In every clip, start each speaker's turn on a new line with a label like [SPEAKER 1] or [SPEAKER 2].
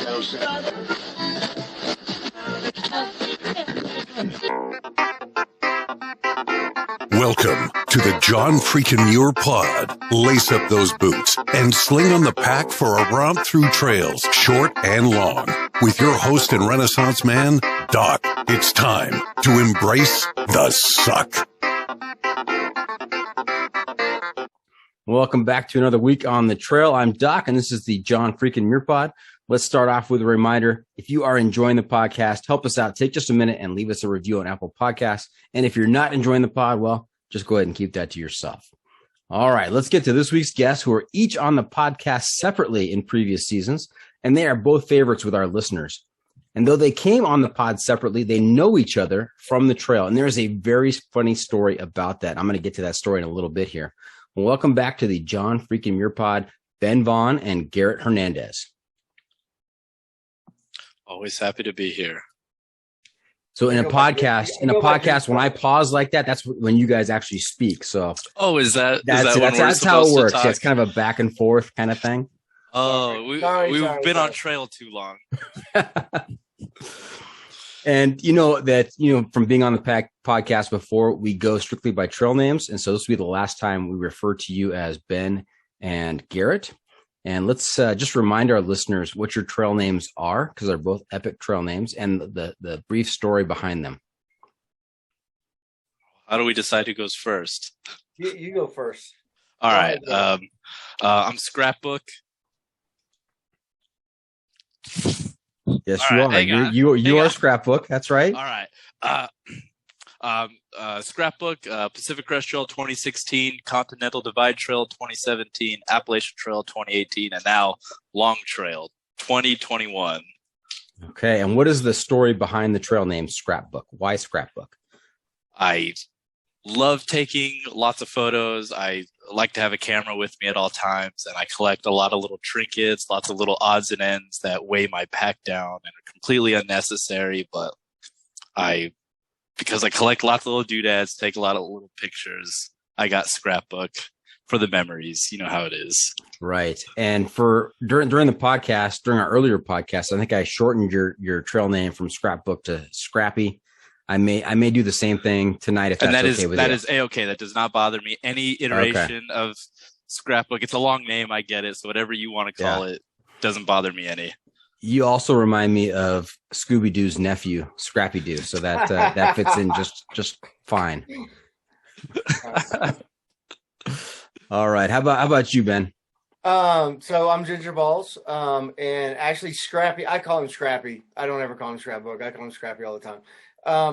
[SPEAKER 1] Welcome to the John Freakin' Muir Pod. Lace up those boots and sling on the pack for a romp through trails, short and long. With your host and Renaissance man, Doc. It's time to embrace the suck.
[SPEAKER 2] Welcome back to another week on the trail. I'm Doc, and this is the John Freakin' Muir Pod. Let's start off with a reminder. If you are enjoying the podcast, help us out. Take just a minute and leave us a review on Apple Podcasts. And if you're not enjoying the pod, well, just go ahead and keep that to yourself. All right, let's get to this week's guests who are each on the podcast separately in previous seasons, and they are both favorites with our listeners. And though they came on the pod separately, they know each other from the trail. And there's a very funny story about that. I'm going to get to that story in a little bit here. Well, welcome back to the John Freakin' Muir Pod, Vaughan and Garret Hernandez.
[SPEAKER 3] Always happy to be here.
[SPEAKER 2] So in a podcast, when I pause like that, that's when you guys actually speak. So that's how it works. Yeah, it's kind of a back and forth kind of thing.
[SPEAKER 3] Oh, we've been on trail too long.
[SPEAKER 2] And from being on the podcast before, we go strictly by trail names. And so this will be the last time we refer to you as Ben and Garret. And let's just remind our listeners what your trail names are, because they're both epic trail names, and the brief story behind them.
[SPEAKER 3] How do we decide who goes first?
[SPEAKER 4] You go first.
[SPEAKER 3] All right. I'm Scrapbook.
[SPEAKER 2] Yes, right, you are. You are Scrapbook. That's right.
[SPEAKER 3] All right. Scrapbook, Pacific Crest Trail 2016, Continental Divide Trail 2017, Appalachian Trail 2018, and now Long Trail 2021.
[SPEAKER 2] Okay, and what is the story behind the trail name Scrapbook? Why Scrapbook?
[SPEAKER 3] I love taking lots of photos. I like to have a camera with me at all times, and I collect a lot of little trinkets, lots of little odds and ends that weigh my pack down and are completely unnecessary, but because I collect lots of little doodads, take a lot of little pictures, I got Scrapbook for the memories. You know how it is.
[SPEAKER 2] Right. And during the podcast, during our earlier podcast, I think I shortened your trail name from Scrapbook to Scrappy. I may do the same thing tonight if that's okay with you.
[SPEAKER 3] That is A-okay. That does not bother me. Any iteration of Scrapbook, it's a long name, I get it. So whatever you want to call it doesn't bother me any. You
[SPEAKER 2] also remind me of Scooby-Doo's nephew, Scrappy-Doo, so that that fits in just fine. All right, how about you, Ben?
[SPEAKER 4] So I'm Ginger Ballz, and actually Scrappy. I call him Scrappy. I don't ever call him Scrapbook. I call him Scrappy all the time.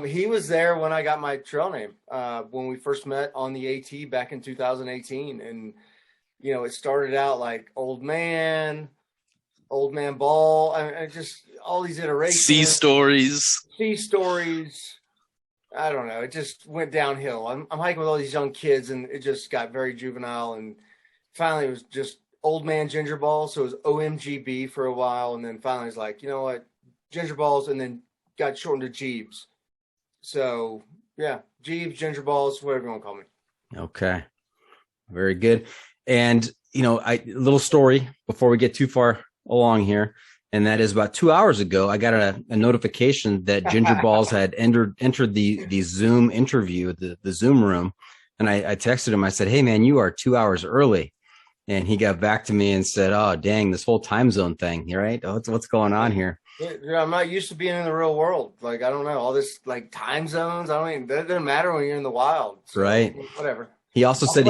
[SPEAKER 4] He was there when I got my trail name when we first met on the AT back in 2018, and it started out like Old Man Ball. I just all these iterations.
[SPEAKER 3] Sea stories.
[SPEAKER 4] I don't know. It just went downhill. I'm hiking with all these young kids, and it just got very juvenile. And finally, it was just Old Man Ginger Ballz. So it was OMGB for a while, and then finally, it's like, you know what, Ginger Ballz, and then got shortened to Jeeves. So yeah, Jeeves, Ginger Ballz, whatever you want to call me.
[SPEAKER 2] Okay, very good. And a little story before we get too far along here, and that is about 2 hours ago I got a notification that Ginger Ballz had entered the Zoom interview, the Zoom room, and I texted him. I said, hey man, you are 2 hours early. And he got back to me and said, oh dang, this whole time zone thing, you right? What's going on here?
[SPEAKER 4] Yeah, I'm not used to being in the real world. Like, I don't know, all this like time zones, that doesn't matter when you're in the wild, so,
[SPEAKER 2] right?
[SPEAKER 4] Whatever.
[SPEAKER 2] He also said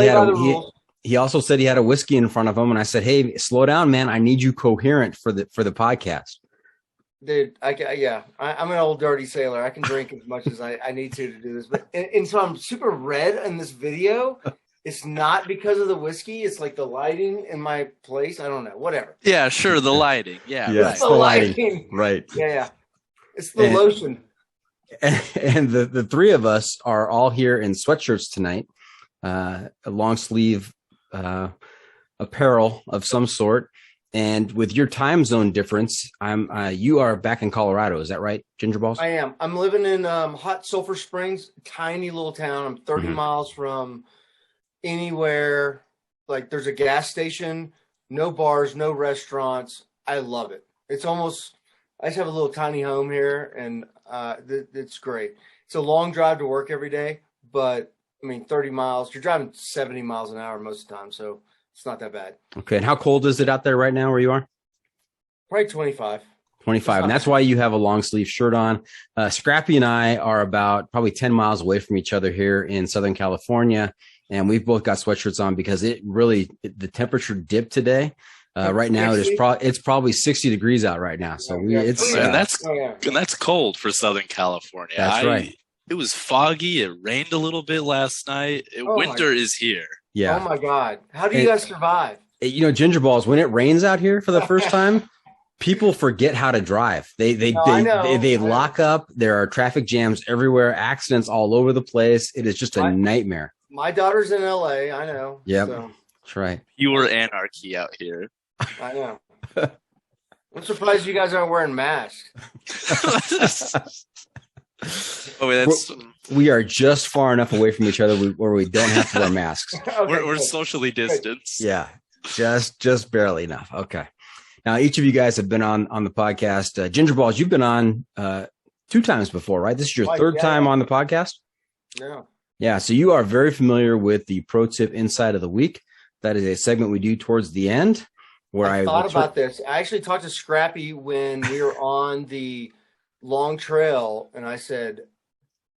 [SPEAKER 2] he also said he had a whiskey in front of him, and I said, hey, slow down, man. I need you coherent for the podcast.
[SPEAKER 4] Dude, I'm an old dirty sailor. I can drink as much as I need to do this. But and so I'm super red in this video. It's not because of the whiskey. It's like the lighting in my place. I don't know. Whatever.
[SPEAKER 3] Yeah, sure. The lighting. Yeah.
[SPEAKER 2] Yes,
[SPEAKER 4] the lighting.
[SPEAKER 2] Right.
[SPEAKER 4] Yeah. It's the lotion.
[SPEAKER 2] And the three of us are all here in sweatshirts tonight, a long sleeve apparel of some sort. And with your time zone difference, you are back in Colorado. Is that right, Ginger Ballz?
[SPEAKER 4] I am. I'm living in Hot Sulphur Springs, tiny little town. I'm 30 miles from anywhere. Like, there's a gas station, no bars, no restaurants. I love it. It's almost, I just have a little tiny home here, and it's great. It's a long drive to work every day, but I mean, 30 miles, you're driving 70 miles an hour most of the time, so it's not that bad.
[SPEAKER 2] Okay. And how cold is it out there right now where you are?
[SPEAKER 4] Probably 25.
[SPEAKER 2] 25. And that's why you have a long sleeve shirt on. Scrappy and I are about probably 10 miles away from each other here in Southern California. And we've both got sweatshirts on because the temperature dipped today. Right now it's probably 60 degrees out right now. So
[SPEAKER 3] that's cold for Southern California.
[SPEAKER 2] That's right.
[SPEAKER 3] It was foggy. It rained a little bit last night. Winter is here.
[SPEAKER 2] Yeah.
[SPEAKER 4] Oh my God. How do you guys survive?
[SPEAKER 2] Ginger Balls, when it rains out here for the first time, people forget how to drive. They lock up. There are traffic jams everywhere, accidents all over the place. It is just a nightmare.
[SPEAKER 4] My daughter's in LA. I know.
[SPEAKER 2] Yep. So. That's right.
[SPEAKER 3] Pure anarchy out here.
[SPEAKER 4] I know. I'm surprised you guys aren't wearing masks.
[SPEAKER 2] We are just far enough away from each other where we don't have to wear masks.
[SPEAKER 3] Okay, we're socially distanced.
[SPEAKER 2] Yeah, just barely enough. Okay. Now, each of you guys have been on the podcast. Ginger Balls, you've been on 2 times before, right? This is your third time on the podcast?
[SPEAKER 4] Yeah.
[SPEAKER 2] Yeah, so you are very familiar with the Pro Tip Insight of the Week. That is a segment we do towards the end. Where
[SPEAKER 4] I thought about this. I actually talked to Scrappy when we were on the long trail, and I said,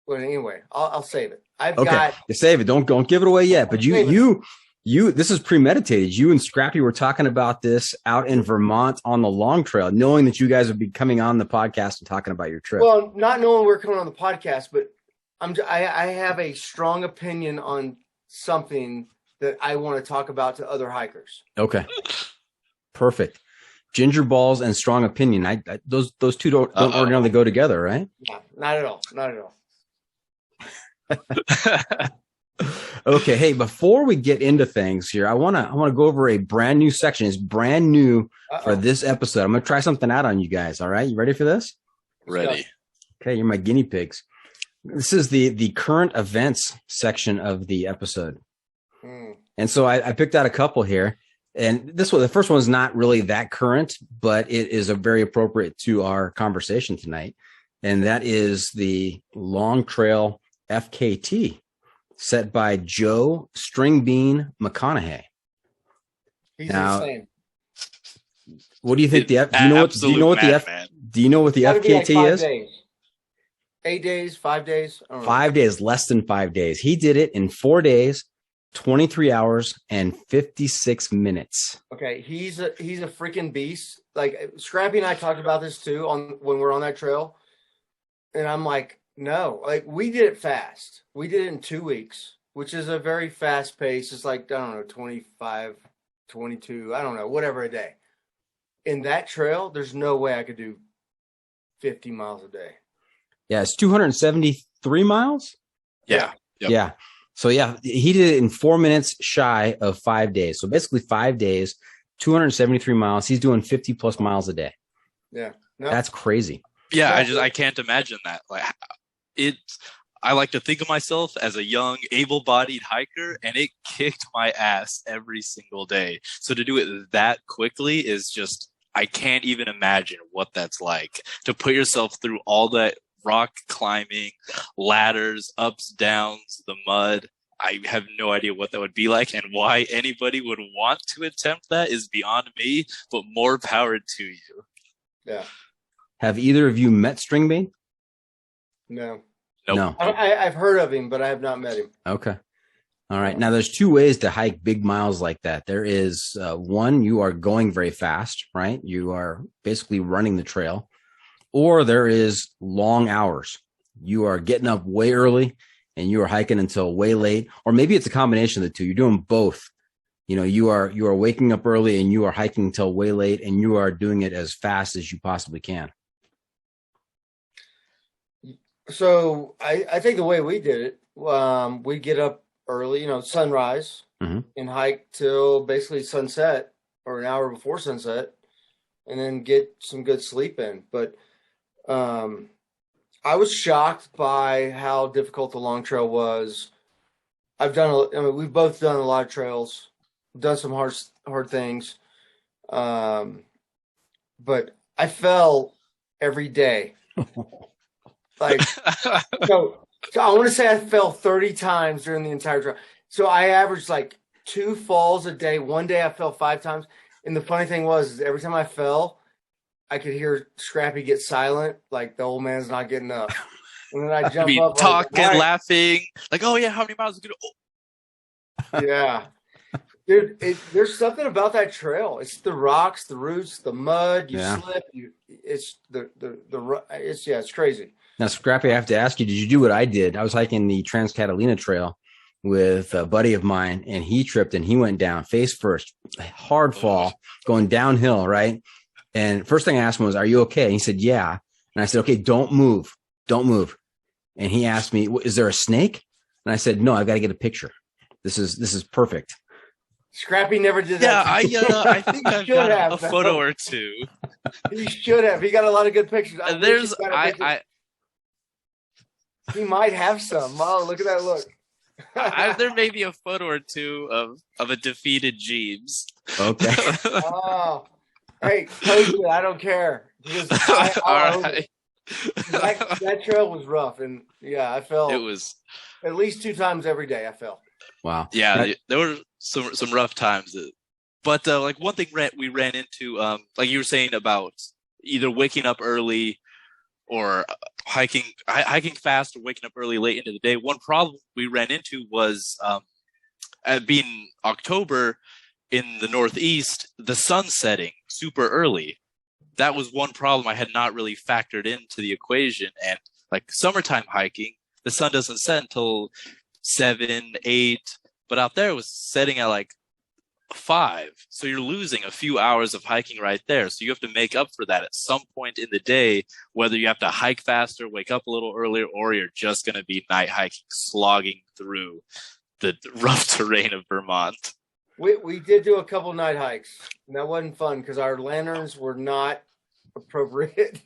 [SPEAKER 4] well, anyway, I'll save it.
[SPEAKER 2] You save it. Don't give it away yet. But you, this is premeditated. You and Scrappy were talking about this out in Vermont on the long trail, knowing that you guys would be coming on the podcast and talking about your trip.
[SPEAKER 4] Well, not knowing we're coming on the podcast, but I have a strong opinion on something that I want to talk about to other hikers.
[SPEAKER 2] Okay. Perfect. Ginger Balls and strong opinion. Those two don't ordinarily go together, right?
[SPEAKER 4] No, not at all. Not at all.
[SPEAKER 2] Okay. Hey, before we get into things here, I want to go over a brand new section. It's brand new for this episode. I'm going to try something out on you guys. All right. You ready for this?
[SPEAKER 3] Ready.
[SPEAKER 2] Okay. You're my guinea pigs. This is the current events section of the episode. And so I picked out a couple here. And the first one is not really that current, but it is very appropriate to our conversation tonight. And that is the Long Trail FKT set by Joe Stringbean McConaughey.
[SPEAKER 4] He's insane.
[SPEAKER 2] What do you think? Do you know what the FKT is?
[SPEAKER 4] 8 days, 5 days?
[SPEAKER 2] 5 days, less than 5 days. He did it in 4 days. 23 hours and 56 minutes.
[SPEAKER 4] Okay, he's a freaking beast. Like Scrappy and I talked about this too when we're on that trail. And I'm like, no, like we did it fast. We did it in 2 weeks, which is a very fast pace. It's like, I don't know, 25, 22, I don't know, whatever a day. In that trail, there's no way I could do 50 miles a day.
[SPEAKER 2] Yeah, it's 273 miles.
[SPEAKER 3] Yeah.
[SPEAKER 2] Yep. Yeah. So yeah, he did it in 4 minutes shy of 5 days. So basically 5 days, 273 miles. He's doing 50 plus miles a day.
[SPEAKER 4] Yeah.
[SPEAKER 2] No. That's crazy.
[SPEAKER 3] Yeah. I can't imagine that. Like I like to think of myself as a young, able-bodied hiker, and it kicked my ass every single day. So to do it that quickly is just, I can't even imagine what that's like to put yourself through all that rock climbing, ladders, ups, downs, the mud. I have no idea what that would be like, and why anybody would want to attempt that is beyond me, but more power to you.
[SPEAKER 4] Yeah.
[SPEAKER 2] Have either of you met Stringbean?
[SPEAKER 4] No.
[SPEAKER 3] Nope.
[SPEAKER 2] No.
[SPEAKER 4] I've heard of him, but I have not met him.
[SPEAKER 2] Okay. All right. Now, there's 2 ways to hike big miles like that. There is one, you are going very fast, right? You are basically running the trail. Or there is long hours. You are getting up way early and you are hiking until way late. Or maybe it's a combination of the two. You're doing both. You know, you are waking up early and you are hiking until way late, and you are doing it as fast as you possibly can.
[SPEAKER 4] So I think the way we did it, we get up early, sunrise, and hike till basically sunset or an hour before sunset, and then get some good sleep in. But I was shocked by how difficult the long trail was. We've both done a lot of trails, done some hard things. But I fell every day. Like, so I want to say I fell 30 times during the entire trail. So I averaged like 2 falls a day. One day I fell 5 times. And the funny thing was, is every time I fell, I could hear Scrappy get silent, like the old man's not getting up. And then I jump up,
[SPEAKER 3] talking, like, laughing, like, "Oh yeah, how many miles is good?" Oh.
[SPEAKER 4] Yeah, dude, there's something about that trail. It's the rocks, the roots, the mud. You slip. It's it's crazy.
[SPEAKER 2] Now, Scrappy, I have to ask you: did you do what I did? I was hiking the Trans Catalina Trail with a buddy of mine, and he tripped and he went down face first, hard fall, going downhill, right? And first thing I asked him was, "Are you okay?" And he said, "Yeah." And I said, "Okay, don't move. And he asked me, "Is there a snake?" And I said, "No, I've got to get a picture. This is perfect."
[SPEAKER 4] Scrappy never did that.
[SPEAKER 3] Yeah, I think I've got a photo or two.
[SPEAKER 4] He should have. He got a lot of good pictures. He might have some. Oh, look at that look.
[SPEAKER 3] There may be a photo or two of a defeated Jeeves.
[SPEAKER 2] Okay.
[SPEAKER 4] Oh, hey, post it. I don't care.
[SPEAKER 3] All right.
[SPEAKER 4] That trail was rough, and I fell.
[SPEAKER 3] It was
[SPEAKER 4] at least 2 times every day. I fell.
[SPEAKER 2] Wow.
[SPEAKER 3] Yeah, there were some rough times, but like one thing we ran into, like you were saying about either waking up early or hiking fast or waking up early late into the day. One problem we ran into was being October in the Northeast, the sun setting super early. That was one problem I had not really factored into the equation. And like summertime hiking, the sun doesn't set until 7, 8, but out there it was setting at like 5. So you're losing a few hours of hiking right there. So you have to make up for that at some point in the day, whether you have to hike faster, wake up a little earlier, or you're just going to be night hiking, slogging through the rough terrain of Vermont.
[SPEAKER 4] We did do a couple night hikes, and that wasn't fun because our lanterns were not appropriate.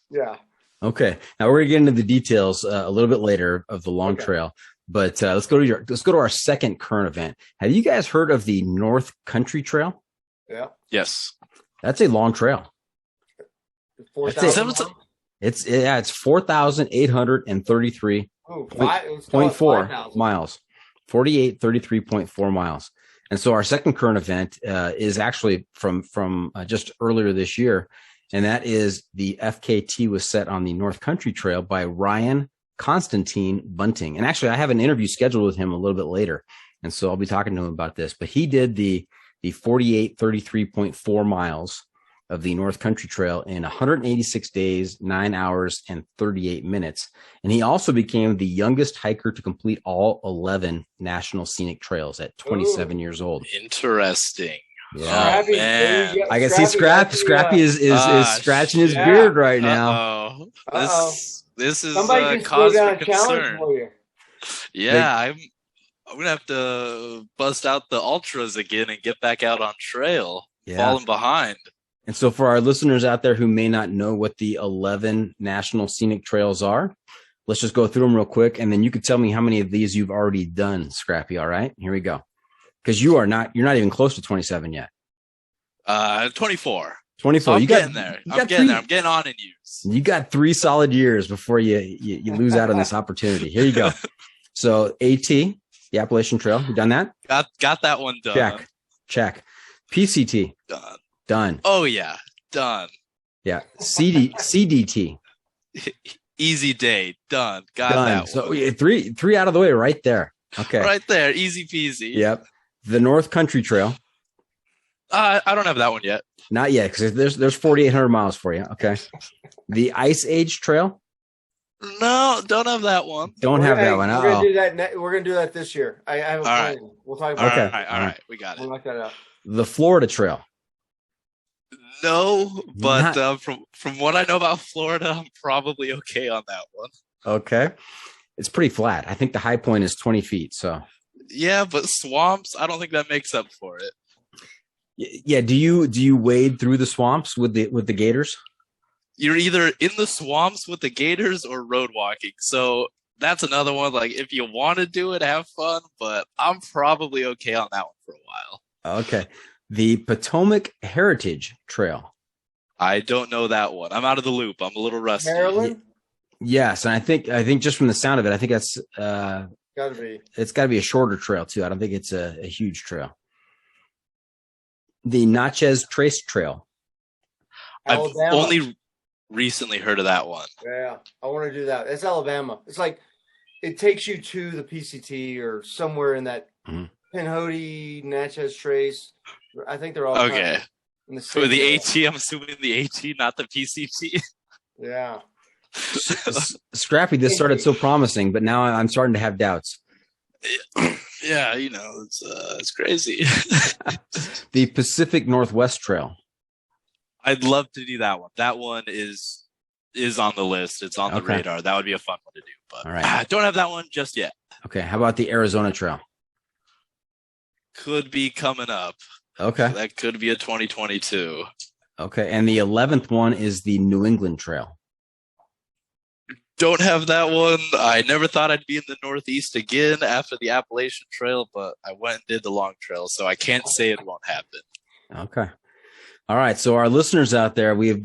[SPEAKER 4] Yeah.
[SPEAKER 2] Okay. Now we're gonna get into the details a little bit later of the long trail, but let's go to our second current event. Have you guys heard of the North Country Trail?
[SPEAKER 4] Yeah.
[SPEAKER 3] Yes.
[SPEAKER 2] That's a long trail.
[SPEAKER 4] 4,000.
[SPEAKER 2] It's 4,833.4 miles. 4833.4 miles. And so our second current event is actually from just earlier this year, and that is the FKT was set on the North Country Trail by Ryan Constantine Bunting. And actually, I have an interview scheduled with him a little bit later, and so I'll be talking to him about this. But he did the 4833.4 miles of the North Country Trail in 186 days, 9 hours, and 38 minutes. And he also became the youngest hiker to complete all 11 national scenic trails at 27 years old.
[SPEAKER 3] Interesting.
[SPEAKER 2] Yeah.
[SPEAKER 3] Oh, man.
[SPEAKER 2] I can see Scrappy is scratching his beard right now.
[SPEAKER 3] This is
[SPEAKER 4] somebody
[SPEAKER 3] cause
[SPEAKER 4] down
[SPEAKER 3] for
[SPEAKER 4] a challenge
[SPEAKER 3] concern.
[SPEAKER 4] for you.
[SPEAKER 3] Yeah, I'm gonna have to bust out the ultras again and get back out on trail.
[SPEAKER 2] Yeah.
[SPEAKER 3] Falling behind.
[SPEAKER 2] And so for our listeners out there who may not know what the 11 national scenic trails are, let's just go through them real quick. And then you could tell me how many of these you've already done, Scrappy. All right, here we go. Because you're not even close to 27 yet.
[SPEAKER 3] 24.
[SPEAKER 2] 24.
[SPEAKER 3] So I'm getting there. I'm getting on in years.
[SPEAKER 2] You got 3 solid years before you lose out on this opportunity. Here you go. So AT, the Appalachian Trail, you done that?
[SPEAKER 3] Got that one done.
[SPEAKER 2] Check. PCT. Done.
[SPEAKER 3] Oh yeah, done.
[SPEAKER 2] Yeah. CDT.
[SPEAKER 3] Easy day. Done. Got
[SPEAKER 2] done.
[SPEAKER 3] that
[SPEAKER 2] So
[SPEAKER 3] one.
[SPEAKER 2] three out of the way right there. Okay.
[SPEAKER 3] Right there. Easy peasy.
[SPEAKER 2] Yep. The North Country Trail.
[SPEAKER 3] I don't have that one yet.
[SPEAKER 2] Not yet, because there's 4,800 miles for you. Okay. The Ice Age Trail.
[SPEAKER 3] No, don't have that one.
[SPEAKER 2] Don't have that one.
[SPEAKER 4] We're gonna do that. We're gonna do that this year. I have a plan.
[SPEAKER 3] Right.
[SPEAKER 4] We'll talk about
[SPEAKER 2] okay.
[SPEAKER 4] it.
[SPEAKER 3] All right. We got it.
[SPEAKER 4] We'll knock that out.
[SPEAKER 2] The Florida Trail.
[SPEAKER 3] No, but from what I know about Florida, I'm probably okay on that one.
[SPEAKER 2] Okay. It's pretty flat. I think the high point is 20 feet. So
[SPEAKER 3] yeah, but swamps, I don't think that makes up for it.
[SPEAKER 2] Yeah. Do you wade through the swamps with the gators?
[SPEAKER 3] You're either in the swamps with the gators or road walking. So that's another one. Like if you want to do it, have fun, but I'm probably okay on that one for a while.
[SPEAKER 2] Okay. The Potomac Heritage Trail.
[SPEAKER 3] I don't know that one. I'm out of the loop. I'm a little rusty.
[SPEAKER 4] Maryland?
[SPEAKER 2] Yes, and I think just from the sound of it, I think that's
[SPEAKER 4] Gotta be.
[SPEAKER 2] it's got to be a shorter trail too. I don't think it's a huge trail. The Natchez Trace Trail.
[SPEAKER 4] Alabama.
[SPEAKER 3] I've only recently heard of that one.
[SPEAKER 4] Yeah, I want to do that. It's Alabama. It's like it takes you to the PCT or somewhere in that Pinhoti, Natchez Trace. I think they're all
[SPEAKER 3] Okay.
[SPEAKER 4] In the
[SPEAKER 3] For the AT, I'm assuming the AT, not the PCT.
[SPEAKER 4] Yeah.
[SPEAKER 2] Scrappy, this started so promising, but now I'm starting to have doubts.
[SPEAKER 3] Yeah, it's crazy.
[SPEAKER 2] The Pacific Northwest Trail.
[SPEAKER 3] I'd love to do that one. That one is on the list. It's on the radar. That would be a fun one to do. But
[SPEAKER 2] all right.
[SPEAKER 3] I don't have that one just yet.
[SPEAKER 2] Okay. How about the Arizona Trail?
[SPEAKER 3] Could be coming up.
[SPEAKER 2] Okay.
[SPEAKER 3] So that could be a 2022.
[SPEAKER 2] Okay. And the 11th one is the New England Trail.
[SPEAKER 3] Don't have that one. I never thought I'd be in the Northeast again after the Appalachian Trail, but I went and did the Long Trail, so I can't say it won't happen.
[SPEAKER 2] Okay. All right. So our listeners out there, we've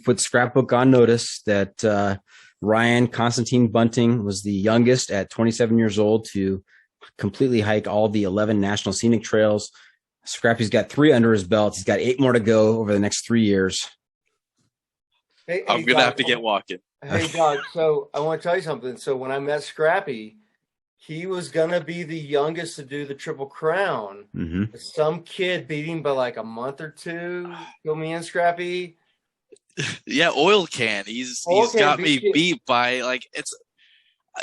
[SPEAKER 2] put Scrapbook on notice that Ryan Constantine Bunting was the youngest at 27 years old to completely hike all the 11 national scenic trails. Scrappy's got 3 under his belt. He's got 8 more to go over the next 3 years.
[SPEAKER 3] I'm going to have to get walking.
[SPEAKER 4] Hey, Doug, so I want to tell you something. So when I met Scrappy, he was going to be the youngest to do the Triple Crown.
[SPEAKER 2] Mm-hmm.
[SPEAKER 4] Some kid beat him by like a month or 2. Fill me in, Scrappy.
[SPEAKER 3] Yeah, Oil Can. He's got me beat by like it's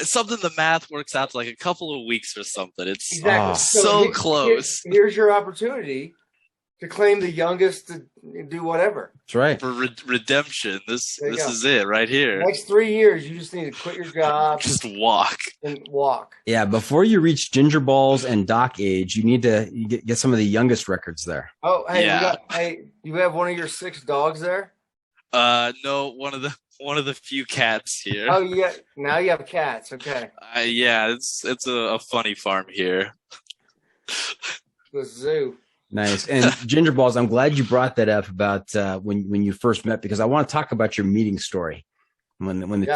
[SPEAKER 3] something. The math works out to like a couple of weeks or something. It's
[SPEAKER 4] exactly.
[SPEAKER 3] so close.
[SPEAKER 4] Here's your opportunity to claim the youngest to do whatever.
[SPEAKER 2] That's right.
[SPEAKER 3] For redemption. This is it right here.
[SPEAKER 4] Next 3 years, you just need to quit your job.
[SPEAKER 3] Just walk.
[SPEAKER 4] And walk.
[SPEAKER 2] Yeah, before you reach Ginger Balls and Doc age, you need to get some of the youngest records there.
[SPEAKER 4] Oh, hey,
[SPEAKER 3] yeah.
[SPEAKER 4] You have one of your 6 dogs there?
[SPEAKER 3] No, one of the few cats here.
[SPEAKER 4] Oh, yeah. Now you have cats. Okay.
[SPEAKER 3] Yeah, it's a funny farm here.
[SPEAKER 4] The zoo.
[SPEAKER 2] Nice. And Ginger Balls, I'm glad you brought that up about when you first met, because I want to talk about your meeting story when the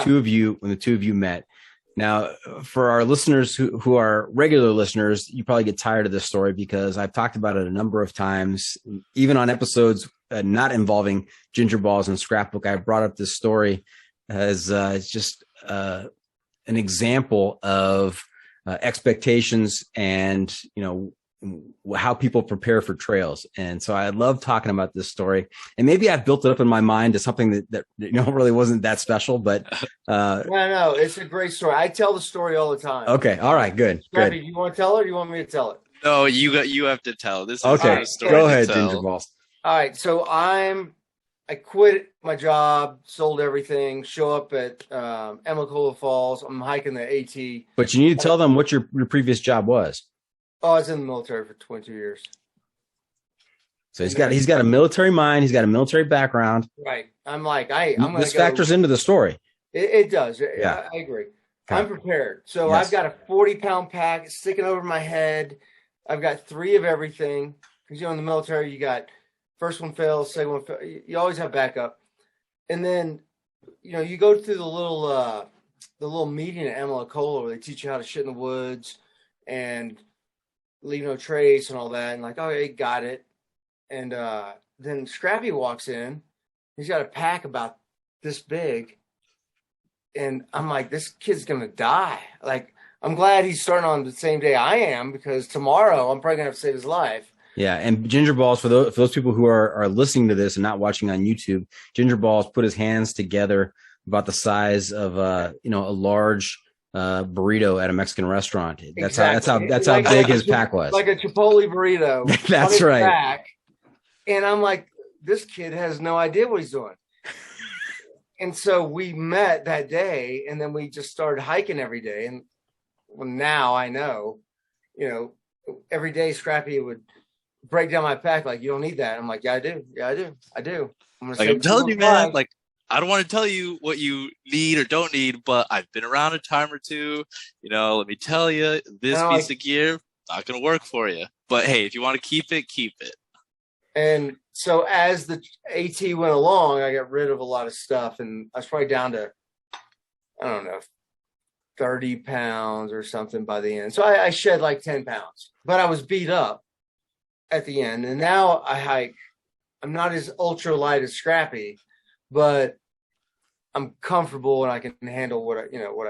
[SPEAKER 2] two of you met. Now, for our listeners who are regular listeners, you probably get tired of this story because I've talked about it a number of times, even on episodes not involving Ginger Balls and Scrapbook. I brought up this story as just an example of expectations and, how people prepare for trails. And so I love talking about this story, and maybe I've built it up in my mind as something that really wasn't that special, but
[SPEAKER 4] no, it's a great story. I tell the story all the time.
[SPEAKER 2] Okay. All right. Good.
[SPEAKER 4] Scrappy,
[SPEAKER 2] Good.
[SPEAKER 4] do you want to tell it or do you want me to tell it?
[SPEAKER 3] No, you have to tell. This is
[SPEAKER 2] okay.
[SPEAKER 3] a story.
[SPEAKER 2] Go ahead,
[SPEAKER 3] to tell.
[SPEAKER 2] Ginger Balls.
[SPEAKER 4] All right. So I quit my job, sold everything, show up at Emma Falls. I'm hiking the AT.
[SPEAKER 2] But you need to tell them what your previous job was.
[SPEAKER 4] Oh, I was in the military for 22 years.
[SPEAKER 2] So he's got a military mind. He's got a military background.
[SPEAKER 4] Right. I'm like, I'm
[SPEAKER 2] this factors into the story.
[SPEAKER 4] It does.
[SPEAKER 2] Yeah.
[SPEAKER 4] I agree.
[SPEAKER 2] Okay.
[SPEAKER 4] I'm prepared. So
[SPEAKER 2] Yes.
[SPEAKER 4] I've got a 40-pound pack sticking over my head. I've got 3 of everything. Because, in the military, you got first one fails, second one fails. You always have backup. And then, you go through the little meeting at Emma where they teach you how to shit in the woods and leave no trace and all that. And like, oh, yeah, got it. And then Scrappy walks in. He's got a pack about this big. And I'm like, this kid's going to die. Like, I'm glad he's starting on the same day I am, because tomorrow I'm probably going to have to save his life. Yeah.
[SPEAKER 2] And Ginger Balls, for those people who are listening to this and not watching on YouTube, Ginger Balls put his hands together about the size of a large burrito at a Mexican restaurant. That's how big his pack was.
[SPEAKER 4] Like a Chipotle burrito.
[SPEAKER 2] That's right.
[SPEAKER 4] Pack. And I'm like, this kid has no idea what he's doing. And so we met that day, and then we just started hiking every day. And now I know, every day Scrappy would break down my pack like, you don't need that. I'm like, yeah, I do. Yeah, I do.
[SPEAKER 3] I'm telling you, man, like, I don't want to tell you what you need or don't need, but I've been around a time or two. Let me tell you, this piece of gear not going to work for you. But hey, if you want to keep it, keep it.
[SPEAKER 4] And so as the AT went along, I got rid of a lot of stuff, and I was probably down to, I don't know, 30 pounds or something by the end. So I shed like 10 pounds, but I was beat up at the end. And now I hike. I'm not as ultralight as Scrappy, but I'm comfortable and I can handle what I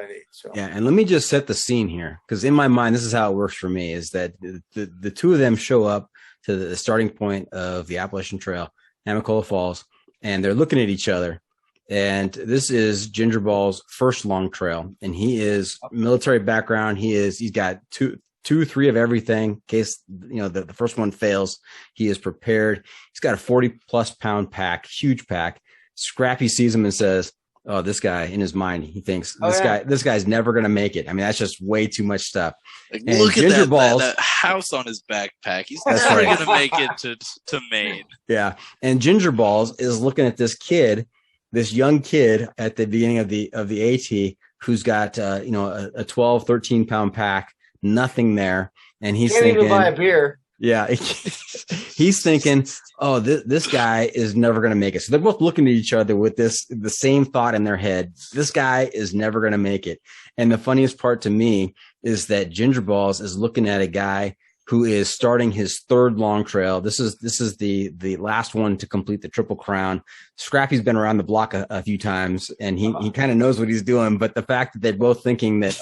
[SPEAKER 4] need. So
[SPEAKER 2] yeah, and let me just set the scene here, because in my mind, this is how it works for me: is that the two of them show up to the starting point of the Appalachian Trail, Namacola Falls, and they're looking at each other. And this is Ginger Ball's first long trail, and he is military background. He's got two, three of everything in case the first one fails. He is prepared. He's got a 40+ pound pack, huge pack. Scrappy sees him and says, "Oh, this guy," in his mind, he thinks this guy's never going to make it. I mean, that's just way too much stuff.
[SPEAKER 3] Like, look at that house on his backpack. He's never going to make it to Maine.
[SPEAKER 2] Yeah. And Ginger Ballz is looking at this young kid at the beginning of the AT who's got, a 12, 13 pound pack, nothing there. And he's
[SPEAKER 4] can't even buy a beer.
[SPEAKER 2] Yeah. He's thinking, oh, this guy is never going to make it. So they're both looking at each other with the same thought in their head. This guy is never going to make it. And the funniest part to me is that Ginger Ballz is looking at a guy who is starting his third long trail. This is the last one to complete the Triple Crown. Scrappy's been around the block a few times, and he kind of knows what he's doing. But the fact that they're both thinking that,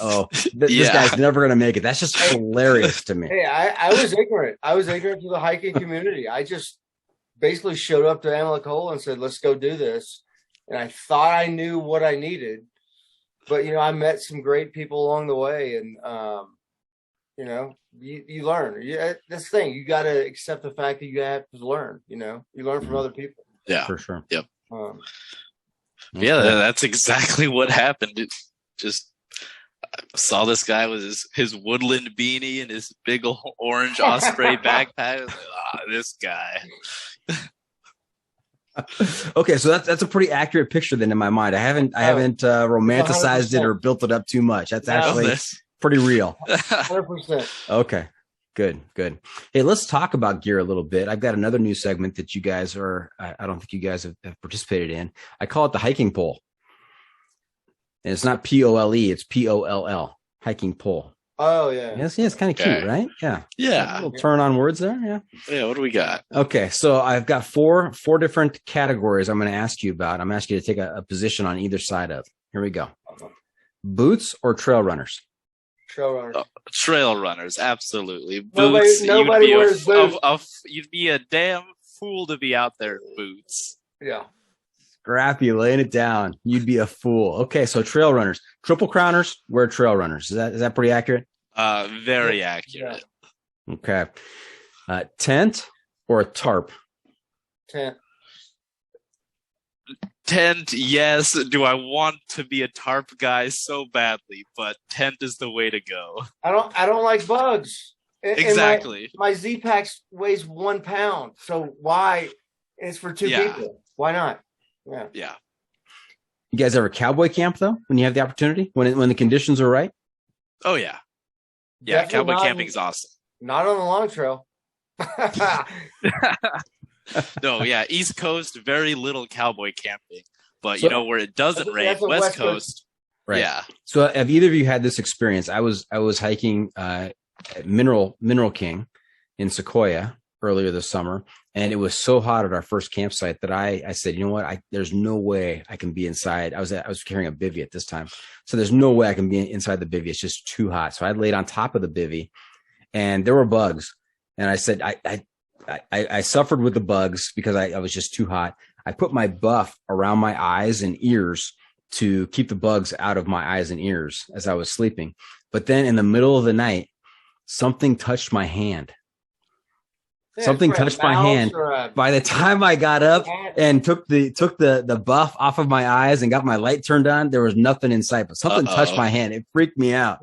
[SPEAKER 2] this guy's never going to make it, that's just hilarious to me.
[SPEAKER 4] Hey, I was ignorant. I was ignorant to the hiking community. I just basically showed up to Namacola and said, "Let's go do this." And I thought I knew what I needed, but I met some great people along the way, and you learn. That's the thing. You got to accept the fact that you have to learn. You learn from other people.
[SPEAKER 3] Yeah,
[SPEAKER 2] for sure.
[SPEAKER 3] Yep. That's exactly what happened. It just I saw this guy with his woodland beanie and his big orange Osprey backpack. I was like, this guy.
[SPEAKER 2] Okay, so that's a pretty accurate picture then in my mind. I haven't romanticized 100%. It or built it up too much. That's actually pretty real.
[SPEAKER 4] 100%.
[SPEAKER 2] Okay, good. Hey, let's talk about gear a little bit. I've got another new segment that you guys I don't think you guys have participated in. I call it the hiking pole. And it's not POLE, it's POLL, hiking pole.
[SPEAKER 4] Oh, yeah.
[SPEAKER 2] Yes, it's kind of cute, right? Yeah.
[SPEAKER 3] Yeah.
[SPEAKER 2] A little turn on words there, yeah.
[SPEAKER 3] Yeah, what do we got?
[SPEAKER 2] Okay, so I've got four different categories I'm going to ask you about. I'm asking you to take a position on either side of. Here we go. Boots or trail runners?
[SPEAKER 4] Trail runners.
[SPEAKER 3] Trail runners, absolutely. Boots.
[SPEAKER 4] Nobody wears boots.
[SPEAKER 3] You'd be a damn fool to be out there in boots.
[SPEAKER 4] Yeah.
[SPEAKER 2] Scrappy, laying it down. You'd be a fool. Okay, so trail runners. Triple Crowners wear trail runners. Is that pretty accurate?
[SPEAKER 3] Very accurate.
[SPEAKER 2] Yeah. Okay. Tent or a tarp?
[SPEAKER 4] Tent.
[SPEAKER 3] Tent, yes. Do I want to be a tarp guy so badly? But tent is the way to go.
[SPEAKER 4] I don't like bugs.
[SPEAKER 3] Exactly.
[SPEAKER 4] My Z-Pack weighs 1 pound. So why? It's for two people. Why not? Yeah.
[SPEAKER 2] You guys ever cowboy camp though? When you have the opportunity, when the conditions are right?
[SPEAKER 3] Oh yeah. Yeah, cowboy camping's awesome.
[SPEAKER 4] Not on the long trail.
[SPEAKER 3] No, yeah, East Coast, very little cowboy camping. But where it doesn't rain, West Coast.
[SPEAKER 2] Right.
[SPEAKER 3] Yeah.
[SPEAKER 2] So have either of you had this experience? I was hiking at Mineral King in Sequoia earlier this summer, and it was so hot at our first campsite that I said, you know what? There's no way I can be inside. I was carrying a bivvy at this time, so there's no way I can be inside the bivvy. It's just too hot. So I laid on top of the bivvy, and there were bugs. And I said, I suffered with the bugs because I was just too hot. I put my buff around my eyes and ears to keep the bugs out of my eyes and ears as I was sleeping. But then in the middle of the night, something touched my hand. Something touched my hand. By the time I got up and took the buff off of my eyes and got my light turned on, there was nothing in sight, but something touched my hand. It freaked me out.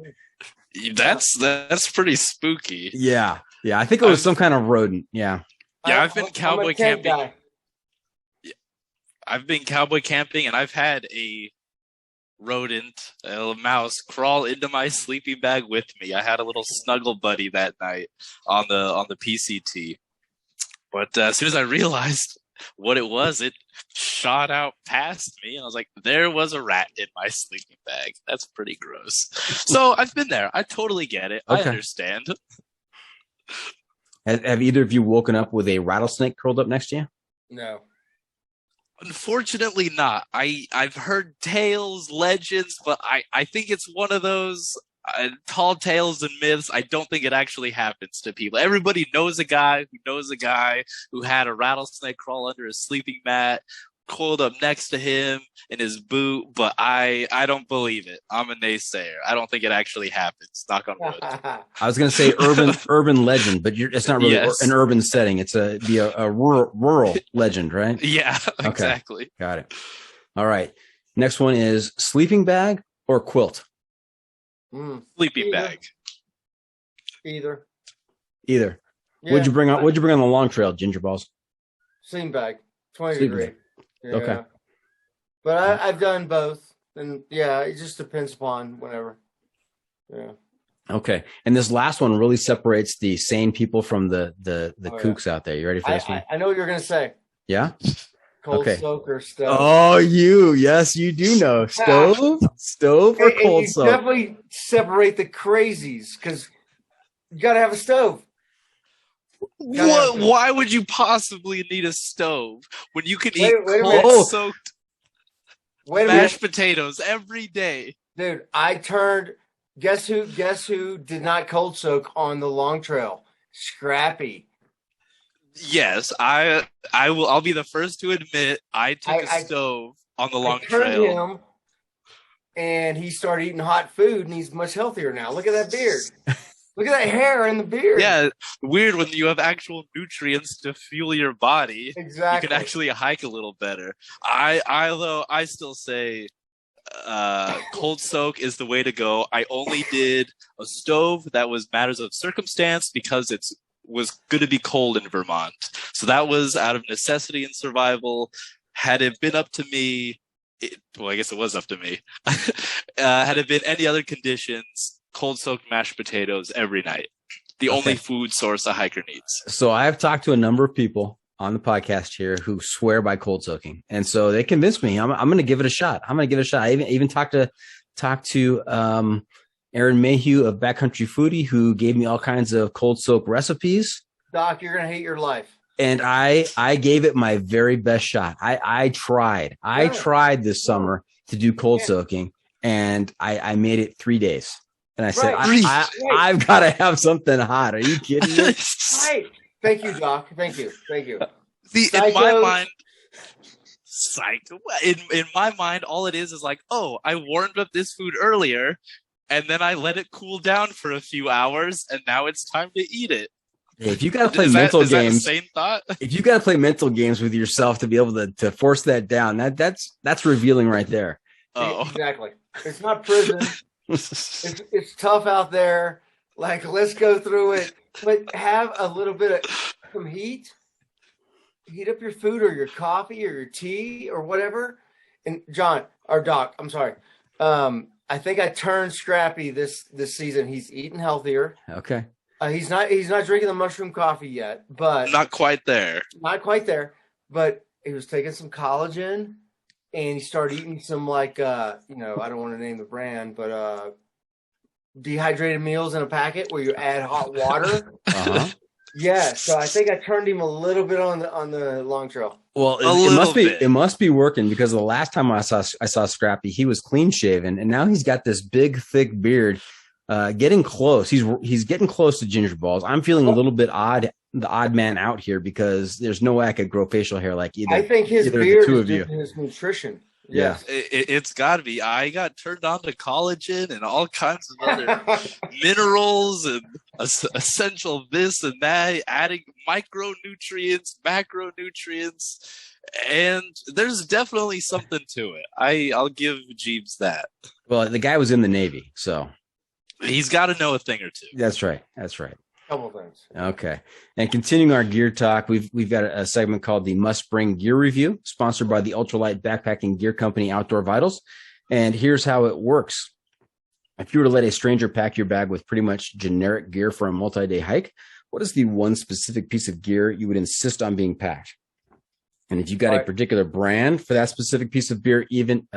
[SPEAKER 3] That's pretty spooky.
[SPEAKER 2] Yeah. I think it was some kind of rodent. Yeah.
[SPEAKER 3] Yeah, I've been cowboy camping. I've been cowboy camping, and I've had a rodent, a mouse, crawl into my sleeping bag with me. I had a little snuggle buddy that night on the PCT. But as soon as I realized what it was, it shot out past me. And I was like, there was a rat in my sleeping bag. That's pretty gross. So I've been there. I totally get it.
[SPEAKER 2] Okay.
[SPEAKER 3] I understand.
[SPEAKER 2] Have either of you woken up with a rattlesnake curled up next to you?
[SPEAKER 4] No.
[SPEAKER 3] Unfortunately not. I've heard tales, legends, but I think it's one of those tall tales and myths. I don't think it actually happens to people. Everybody knows a guy who had a rattlesnake crawl under his sleeping mat, coiled up next to him in his boot, but I don't believe it. I'm a naysayer. I don't think it actually happens. Knock on wood.
[SPEAKER 2] I was going to say urban legend, but it's not really an urban setting. It's a rural legend, right?
[SPEAKER 3] Yeah,
[SPEAKER 2] okay.
[SPEAKER 3] Exactly.
[SPEAKER 2] Got it. All right. Next one is sleeping bag or quilt?
[SPEAKER 3] Sleeping bag.
[SPEAKER 4] Either.
[SPEAKER 2] Yeah. What'd you bring on the long trail, Ginger Balls?
[SPEAKER 4] Sleeping bag. 20
[SPEAKER 2] Sleeping
[SPEAKER 4] degree.
[SPEAKER 2] bag.
[SPEAKER 4] Yeah.
[SPEAKER 2] Okay.
[SPEAKER 4] But I've done both, and yeah, it just depends upon whenever. Yeah.
[SPEAKER 2] Okay. And this last one really separates the sane people from the kooks out there. You ready for this one?
[SPEAKER 4] I know what you're gonna say.
[SPEAKER 2] Yeah.
[SPEAKER 4] Cold soak or stove.
[SPEAKER 2] Oh, yes, you do know stove or cold soak.
[SPEAKER 4] Definitely separate the crazies because you gotta have a stove.
[SPEAKER 3] What? Why would you possibly need a stove when you can eat cold-soaked mashed potatoes every day?
[SPEAKER 4] Dude, I turned. Guess who did not cold soak on the long trail? Scrappy.
[SPEAKER 3] Yes, I'll be the first to admit I took a stove on the long trail.
[SPEAKER 4] Him, and he started eating hot food, and he's much healthier now. Look at that beard. Look at that hair and the beard.
[SPEAKER 3] Yeah, weird when you have actual nutrients to fuel your body.
[SPEAKER 4] Exactly.
[SPEAKER 3] You can actually hike a little better. I still say cold soak is the way to go. I only did a stove that was matters of circumstance because it was going to be cold in Vermont. So that was out of necessity and survival. Had it been up to me, I guess it was up to me. Had it been any other conditions, cold soaked mashed potatoes every night. The only food source a hiker needs. So
[SPEAKER 2] I have talked to a number of people on the podcast here who swear by cold soaking. And so they convinced me I'm going to give it a shot. I even talked to Aaron Mayhew of Backcountry Foodie, who gave me all kinds of cold soak recipes.
[SPEAKER 4] Doc, you're going to hate your life.
[SPEAKER 2] And I gave it my very best shot. I tried. I tried this summer to do cold soaking, and I made it 3 days. And I said, I've got to have something hot. Are you kidding me?
[SPEAKER 4] Right. Thank you, Doc. Thank you.
[SPEAKER 3] See, in my mind, in my mind, all it is like, oh, I warmed up this food earlier, and then I let it cool down for a few hours, and now it's time to eat it.
[SPEAKER 2] If you got to play mental games,
[SPEAKER 3] that the same thought? If
[SPEAKER 2] you got to play mental games with yourself to be able to force that down, that's revealing right there.
[SPEAKER 3] Oh,
[SPEAKER 4] exactly. It's not prison. It's tough out there. Like, let's go through it, but have a little bit of some heat. Heat up your food or your coffee or your tea or whatever. And John or Doc, I'm sorry. I think I turned Scrappy this season. He's eating healthier.
[SPEAKER 2] Okay.
[SPEAKER 4] He's not drinking the mushroom coffee yet, but
[SPEAKER 3] not quite there.
[SPEAKER 4] But he was taking some collagen, and he started eating some I don't want to name the brand, but dehydrated meals in a packet where you add hot water.
[SPEAKER 2] Uh-huh.
[SPEAKER 4] Yeah, so I think I turned him a little bit on the long trail.
[SPEAKER 2] Well, it must be working, because the last time I saw Scrappy, he was clean shaven, and now he's got this big thick beard. Getting close. He's getting close to Ginger Balls. I'm feeling a little bit the odd man out here, because there's no way I could grow facial hair like either.
[SPEAKER 4] I think his beard is due to his nutrition.
[SPEAKER 2] Yeah,
[SPEAKER 3] it's got to be. I got turned on to collagen and all kinds of other minerals and essential this and that, adding micronutrients, macronutrients, and there's definitely something to it. I'll give Jeeves that.
[SPEAKER 2] Well, the guy was in the Navy, so
[SPEAKER 3] he's got to know a thing or two.
[SPEAKER 2] That's right.
[SPEAKER 4] Couple things.
[SPEAKER 2] Okay. And continuing our gear talk, we've got a segment called the Must Bring Gear Review, sponsored by the Ultralight Backpacking Gear Company Outdoor Vitals. And here's how it works. If you were to let a stranger pack your bag with pretty much generic gear for a multi-day hike, what is the one specific piece of gear you would insist on being packed? And if you got a particular brand for that specific piece of gear, even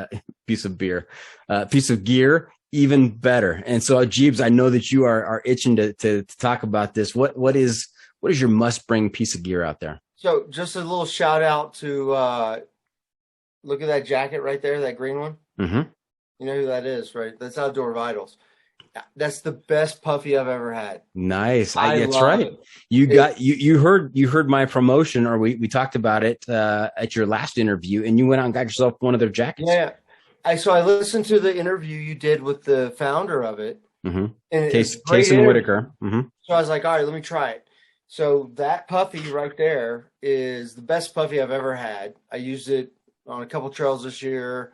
[SPEAKER 2] better. And so, Jeebs, I know that you are itching to talk about this. What is your must bring piece of gear out there?
[SPEAKER 4] So, just a little shout out to look at that jacket right there, that green one.
[SPEAKER 2] Mm-hmm.
[SPEAKER 4] You know who that is, right? That's Outdoor Vitals. That's the best puffy I've ever had.
[SPEAKER 2] Nice. That's right. You heard my promotion, or we talked about it at your last interview, and you went out and got yourself one of their jackets.
[SPEAKER 4] Yeah. So I listened to the interview you did with the founder of it.
[SPEAKER 2] Mm-hmm. And Tayson Whitaker. Mm-hmm.
[SPEAKER 4] So I was like, all right, let me try it. So that puffy right there is the best puffy I've ever had. I used it on a couple trails this year.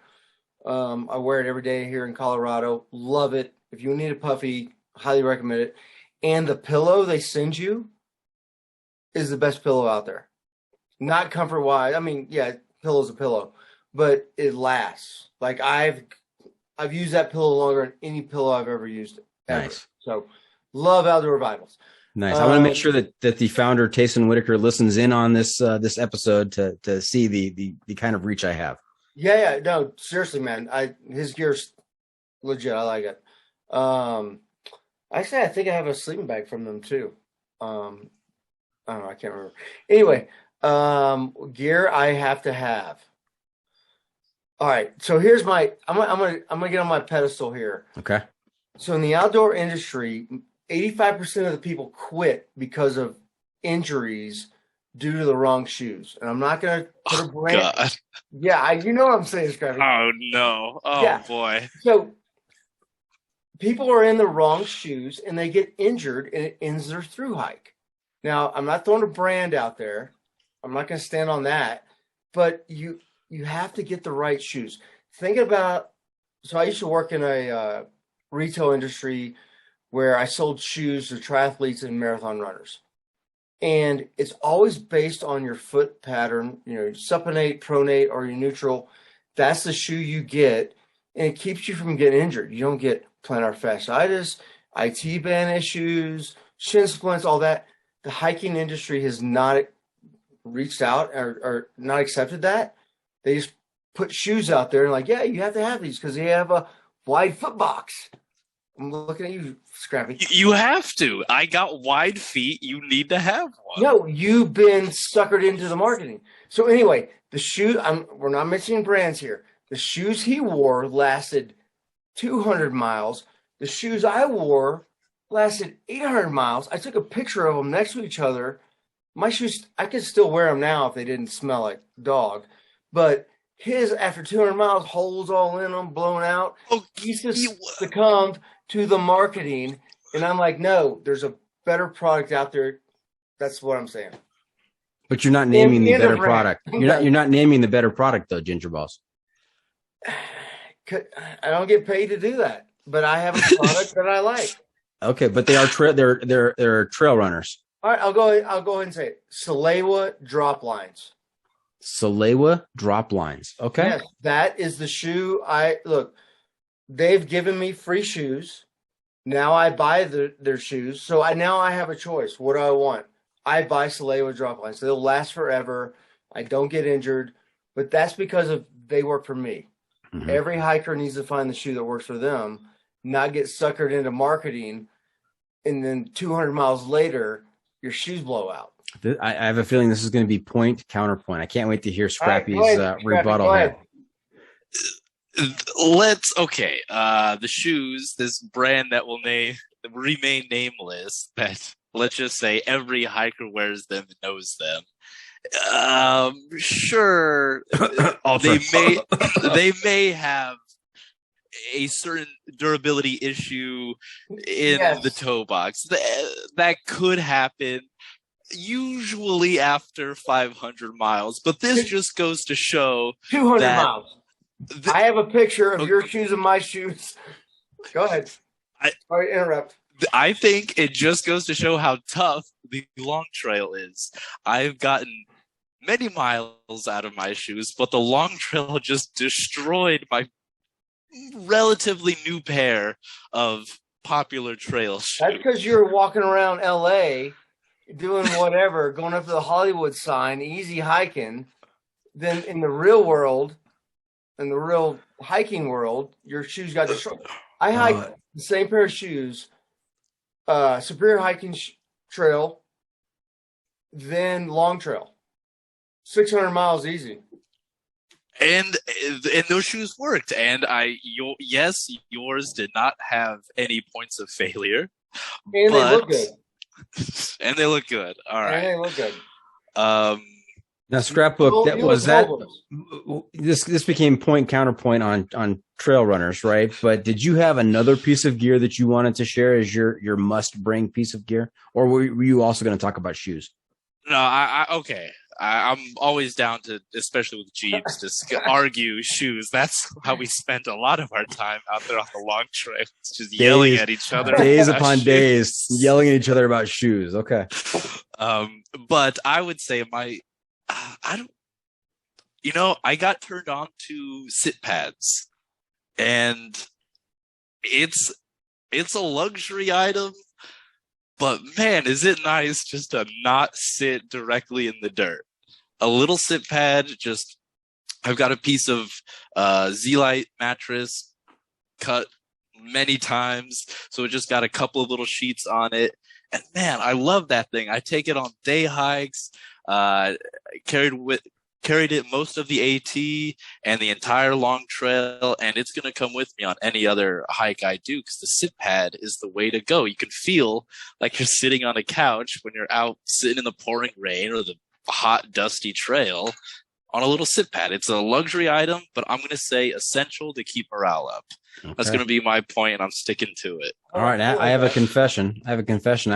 [SPEAKER 4] I wear it every day here in Colorado. Love it. If you need a puffy, highly recommend it. And the pillow they send you is the best pillow out there. Not comfort-wise. I mean, yeah, pillow's a pillow, but it lasts. Like I've used that pillow longer than any pillow I've ever used. Ever.
[SPEAKER 2] Nice.
[SPEAKER 4] So love Outdoor Vitals.
[SPEAKER 2] Nice. I want to make sure that the founder, Tayson Whitaker, listens in on this episode to see the kind of reach I have.
[SPEAKER 4] Yeah. No, seriously, man. His gear's legit. I like it. Actually, I think I have a sleeping bag from them too. I don't know. I can't remember. Anyway, gear I have to have. All right. So here's I'm gonna get on my pedestal here.
[SPEAKER 2] Okay.
[SPEAKER 4] So in the outdoor industry, 85% of the people quit because of injuries due to the wrong shoes. And I'm not gonna put a brand. God. Yeah, you know what I'm saying, Scrappy.
[SPEAKER 3] Oh no. Oh yeah. Boy.
[SPEAKER 4] So people are in the wrong shoes and they get injured and it ends their through hike. Now, I'm not throwing a brand out there. I'm not going to stand on that. But you have to get the right shoes. Thinking about, so I used to work in a retail industry where I sold shoes to triathletes and marathon runners. And it's always based on your foot pattern, your supinate, pronate, or your neutral. That's the shoe you get, and it keeps you from getting injured. You don't get plantar fasciitis, IT band issues, shin splints, all that. The hiking industry has not reached out or not accepted that. They just put shoes out there and like, yeah, you have to have these because they have a wide foot box. I'm looking at you, Scrappy.
[SPEAKER 3] You have to. I got wide feet. You need to have one.
[SPEAKER 4] No, you've been suckered into the marketing. So anyway, the shoe, we're not mentioning brands here. The shoes he wore lasted 200 miles. The shoes I wore lasted 800 miles. I took a picture of them next to each other. My shoes, I could still wear them now if they didn't smell like dog. But his, after 200 miles, holes all in them, blown out.
[SPEAKER 3] Oh,
[SPEAKER 4] he succumbed to the marketing. And I'm like, no, there's a better product out there. That's what I'm saying.
[SPEAKER 2] But you're not naming the better product. You're not naming the better product though, Ginger Balls.
[SPEAKER 4] I don't get paid to do that, but I have a product that I like.
[SPEAKER 2] Okay, but they are they're trail runners.
[SPEAKER 4] All right, I'll go ahead and say it. Salewa drop lines.
[SPEAKER 2] Salewa drop lines. Okay.
[SPEAKER 4] Yes, that is the shoe. They've given me free shoes. Now I buy their shoes. So now I have a choice. What do I want? I buy Salewa drop lines. They'll last forever. I don't get injured, but that's because they work for me. Mm-hmm. Every hiker needs to find the shoe that works for them, not get suckered into marketing, and then 200 miles later, your shoes blow out.
[SPEAKER 2] I have a feeling this is going to be point counterpoint. I can't wait to hear Scrappy's rebuttal here.
[SPEAKER 3] The shoes, this brand that will remain nameless, that let's just say every hiker wears them and knows them. Sure, they may have a certain durability issue in the toe box. That could happen usually after 500 miles, but this just goes to show
[SPEAKER 4] 200 miles. I have a picture of your shoes and my shoes. Go ahead. Sorry to interrupt.
[SPEAKER 3] I think it just goes to show how tough the long trail is. I've gotten many miles out of my shoes, but the long trail just destroyed my relatively new pair of popular trail shoes.
[SPEAKER 4] That's because you're walking around LA doing whatever, going up to the Hollywood sign, easy hiking. Then in the real world, in the real hiking world, your shoes got destroyed. I hiked the same pair of shoes, Superior Hiking Trail, then Long Trail, 600 miles easy.
[SPEAKER 3] And those shoes worked. And yes, yours did not have any points of failure.
[SPEAKER 4] And they look good.
[SPEAKER 3] And they look good. All right.
[SPEAKER 4] And they look good.
[SPEAKER 2] Now, Scrapbook, this became counterpoint on trail runners, right? But did you have another piece of gear that you wanted to share as your must bring piece of gear, or were you also going to talk about shoes?
[SPEAKER 3] No, okay. I'm always down to, especially with Jeeps, to argue shoes. That's how we spent a lot of our time out there on the long trails, just yelling at each other.
[SPEAKER 2] Days upon days, yelling at each other about shoes. Okay.
[SPEAKER 3] But I would say I got turned on to sit pads, and it's a luxury item, but man, is it nice just to not sit directly in the dirt. A little sit pad, I've got a piece of Z-Lite mattress cut many times, so it just got a couple of little sheets on it, and man, I love that thing. I take it on day hikes. Carried it most of the AT and the entire long trail, and it's going to come with me on any other hike I do, because the sit pad is the way to go. You can feel like you're sitting on a couch when you're out sitting in the pouring rain or the hot, dusty trail on a little sit pad. It's a luxury item, but I'm going to say essential to keep morale up. Okay. That's going to be my point, and I'm sticking to it.
[SPEAKER 2] All right. I have a confession. I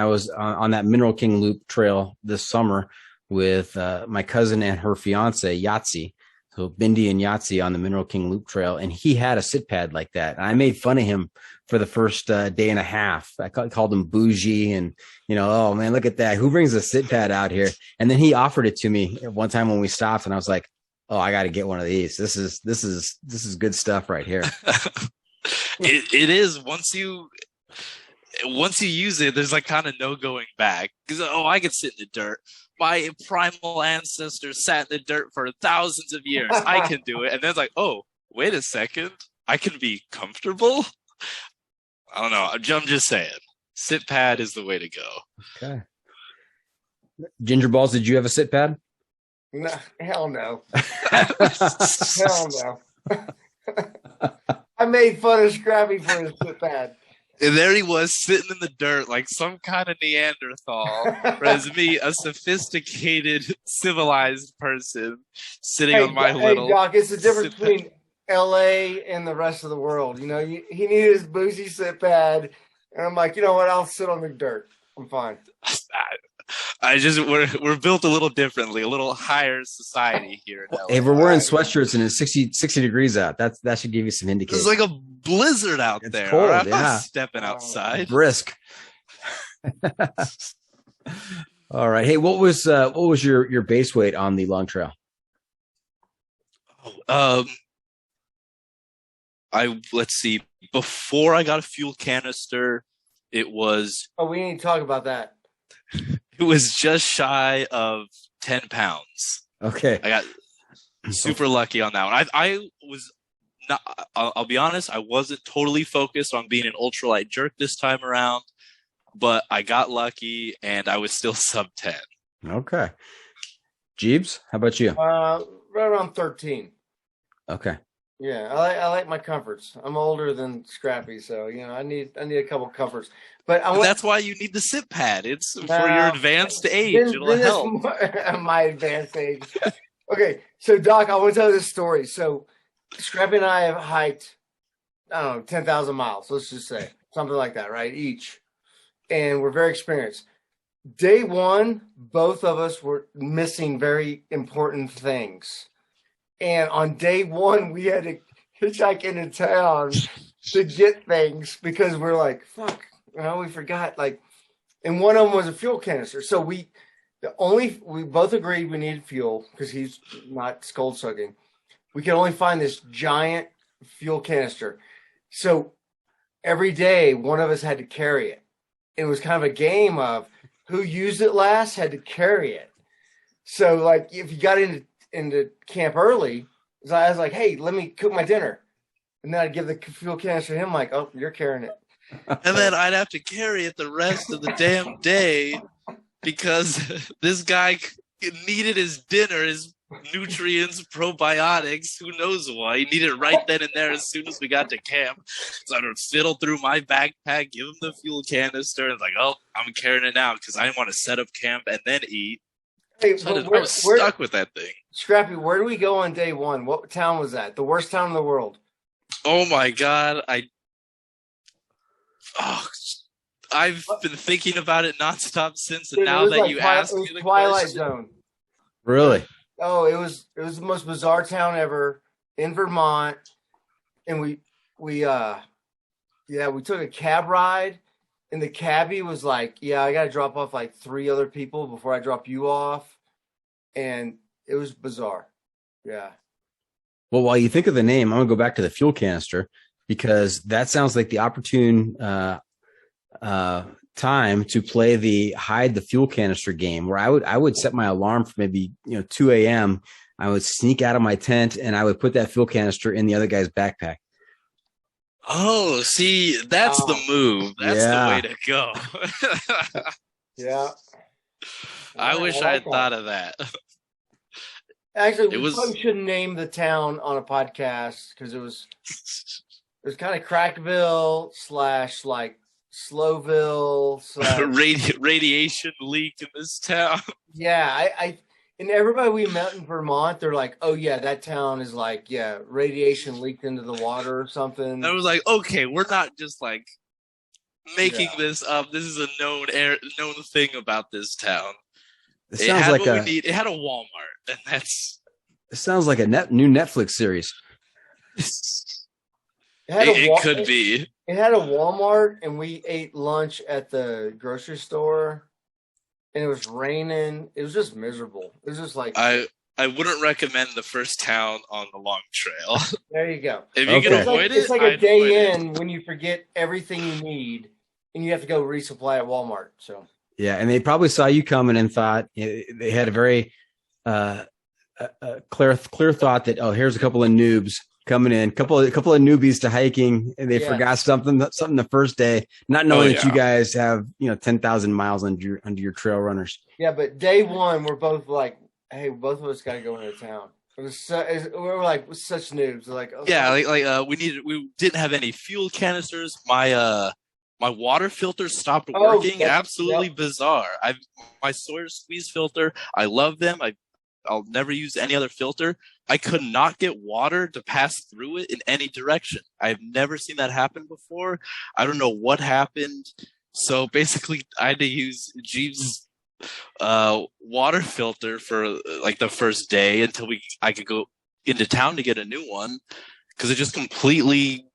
[SPEAKER 2] was on that Mineral King Loop trail this summer with my cousin and her fiance, Yahtzee. So Bindi and Yahtzee on the Mineral King Loop Trail, and he had a sit pad like that. And I made fun of him for the first day and a half. I called him bougie, and oh man, look at that. Who brings a sit pad out here? And then he offered it to me one time when we stopped, and I was like, oh, I got to get one of these. This is good stuff right here.
[SPEAKER 3] It is. Once you use it, there's like kind of no going back, because I could sit in the dirt. My primal ancestors sat in the dirt for thousands of years. I can do it. And then it's like, oh, wait a second. I can be comfortable? I don't know. I'm just saying. Sit pad is the way to go.
[SPEAKER 2] Okay. Ginger Balls, did you have a sit pad?
[SPEAKER 4] No, hell no. Hell no. I made fun of Scrappy for his sit pad.
[SPEAKER 3] And there he was, sitting in the dirt like some kind of Neanderthal, whereas me, a sophisticated, civilized person, sitting on my little...
[SPEAKER 4] Hey, Doc, it's the difference between L.A. and the rest of the world. He needed his bougie sit pad, and I'm like, you know what? I'll sit on the dirt. I'm fine.
[SPEAKER 3] We're built a little differently, a little higher society here in LA.
[SPEAKER 2] Hey, we're wearing sweatshirts and it's 60 degrees out. That should give you some indication.
[SPEAKER 3] It's like a blizzard out there.
[SPEAKER 2] Cold,
[SPEAKER 3] I'm not stepping outside.
[SPEAKER 2] Brisk. All right. Hey, what was your base weight on the long trail?
[SPEAKER 3] Let's see. Before I got a fuel canister, it was.
[SPEAKER 4] Oh, we need to talk about that.
[SPEAKER 3] It was just shy of 10 pounds.
[SPEAKER 2] Okay.
[SPEAKER 3] I got super lucky on that one. I was not, I'll be honest, I wasn't totally focused on being an ultralight jerk this time around, but I got lucky and I was still sub 10.
[SPEAKER 2] Okay. Jeeves, how about you?
[SPEAKER 4] Right around 13.
[SPEAKER 2] Okay.
[SPEAKER 4] Yeah, I like my comforts. I'm older than Scrappy, so I need a couple comforts. But
[SPEAKER 3] that's why you need the sit pad. It's for your advanced age. It'll help.
[SPEAKER 4] My advanced age. Okay, so Doc, I want to tell you this story. So Scrappy and I have hiked, I don't know, 10,000 miles. Let's just say something like that, right? Each, and we're very experienced. Day one, both of us were missing very important things. And on day one, we had to hitchhike into town to get things because we're like, fuck, we forgot. And one of them was a fuel canister. So we both agreed we needed fuel because he's not cold soaking. We could only find this giant fuel canister. So every day, one of us had to carry it. It was kind of a game of who used it last had to carry it. So like if you got into camp early, so I was like, hey, let me cook my dinner. And then I'd give the fuel canister to him, like, oh, you're carrying it.
[SPEAKER 3] And then I'd have to carry it the rest of the damn day because this guy needed his dinner, his nutrients, probiotics, who knows why. He needed it right then and there as soon as we got to camp. So I would fiddle through my backpack, give him the fuel canister, and like, oh, I'm carrying it now because I didn't want to set up camp and then eat.
[SPEAKER 4] Hey,
[SPEAKER 3] So I was stuck with that thing.
[SPEAKER 4] Scrappy, where do we go on day one? What town was that? The worst town in the world.
[SPEAKER 3] Oh my God. I've been thinking about it nonstop since, and
[SPEAKER 4] Dude,
[SPEAKER 3] now that
[SPEAKER 4] like
[SPEAKER 3] you asked me the
[SPEAKER 4] Twilight
[SPEAKER 3] question.
[SPEAKER 4] Zone.
[SPEAKER 2] Really?
[SPEAKER 4] Oh, it was the most bizarre town ever in Vermont, and we took a cab ride, and the cabbie was like, "Yeah, I got to drop off like 3 other people before I drop you off," and it was bizarre. Yeah.
[SPEAKER 2] Well, while you think of the name, I'm gonna go back to the fuel canister because that sounds like the opportune time to play the hide the fuel canister game, where I would set my alarm for maybe 2 a.m. I would sneak out of my tent and I would put that fuel canister in the other guy's backpack.
[SPEAKER 3] Oh, see, that's the move. That's the way to go.
[SPEAKER 4] Yeah.
[SPEAKER 3] I wish I had thought of that.
[SPEAKER 4] Actually, we probably shouldn't name the town on a podcast because it was kind of Crackville / like Slowville /
[SPEAKER 3] radiation leak in this town.
[SPEAKER 4] Yeah, and everybody we met in Vermont, they're like, "Oh yeah, that town is like, yeah, radiation leaked into the water or something."
[SPEAKER 3] And I was like, "Okay, we're not just like making this up. This is a known thing about this town."
[SPEAKER 2] It sounds like
[SPEAKER 3] it had a Walmart, and that's.
[SPEAKER 2] It sounds like a new Netflix series.
[SPEAKER 3] It could be.
[SPEAKER 4] It had a Walmart, and we ate lunch at the grocery store, and it was raining. It was just miserable. It was just like
[SPEAKER 3] I wouldn't recommend the first town on the long trail.
[SPEAKER 4] There you go.
[SPEAKER 3] If you can avoid it,
[SPEAKER 4] it's like a day in when you forget everything you need, and you have to go resupply at Walmart. So. Yeah,
[SPEAKER 2] and they probably saw you coming and thought they had a very clear thought that, oh, here's a couple of noobs coming in, couple of newbies to hiking, and they forgot something the first day, not knowing that you guys have 10,000 miles under your trail runners.
[SPEAKER 4] Yeah, but day one we're both like, hey, both of us got to go into town. We were like such noobs. Like, okay.
[SPEAKER 3] Yeah, we didn't have any fuel canisters. My water filter stopped working. Absolutely bizarre. My Sawyer squeeze filter, I love them. I'll never use any other filter. I could not get water to pass through it in any direction. I've never seen that happen before. I don't know what happened. So basically, I had to use Jeeves' water filter for like the first day until I could go into town to get a new one, because it just completely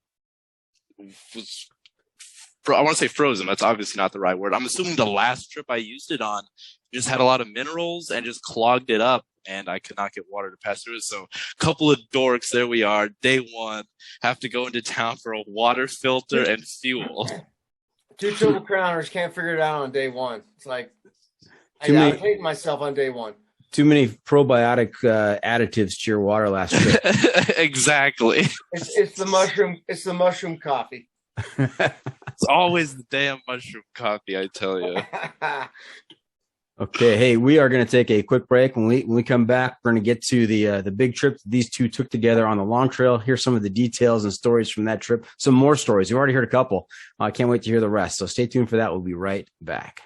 [SPEAKER 3] was. I want to say frozen. That's obviously not the right word. I'm assuming the last trip I used it on just had a lot of minerals and just clogged it up, and I could not get water to pass through it. So a couple of dorks, there we are. Day one, have to go into town for a water filter and fuel.
[SPEAKER 4] 2 Triple Crowners can't figure it out on day one. It's like, I hate myself on day one.
[SPEAKER 2] Too many probiotic additives to your water last trip.
[SPEAKER 3] Exactly.
[SPEAKER 4] It's the mushroom. It's the mushroom coffee.
[SPEAKER 3] It's always the damn mushroom coffee, I tell you.
[SPEAKER 2] Okay, hey, we are going to take a quick break. When we come back, we're going to get to the big trip these two took together on the long trail. Here's some of the details and stories from that trip. Some more stories. You've already heard a couple. I can't wait to hear the rest. So stay tuned for that. We'll be right back.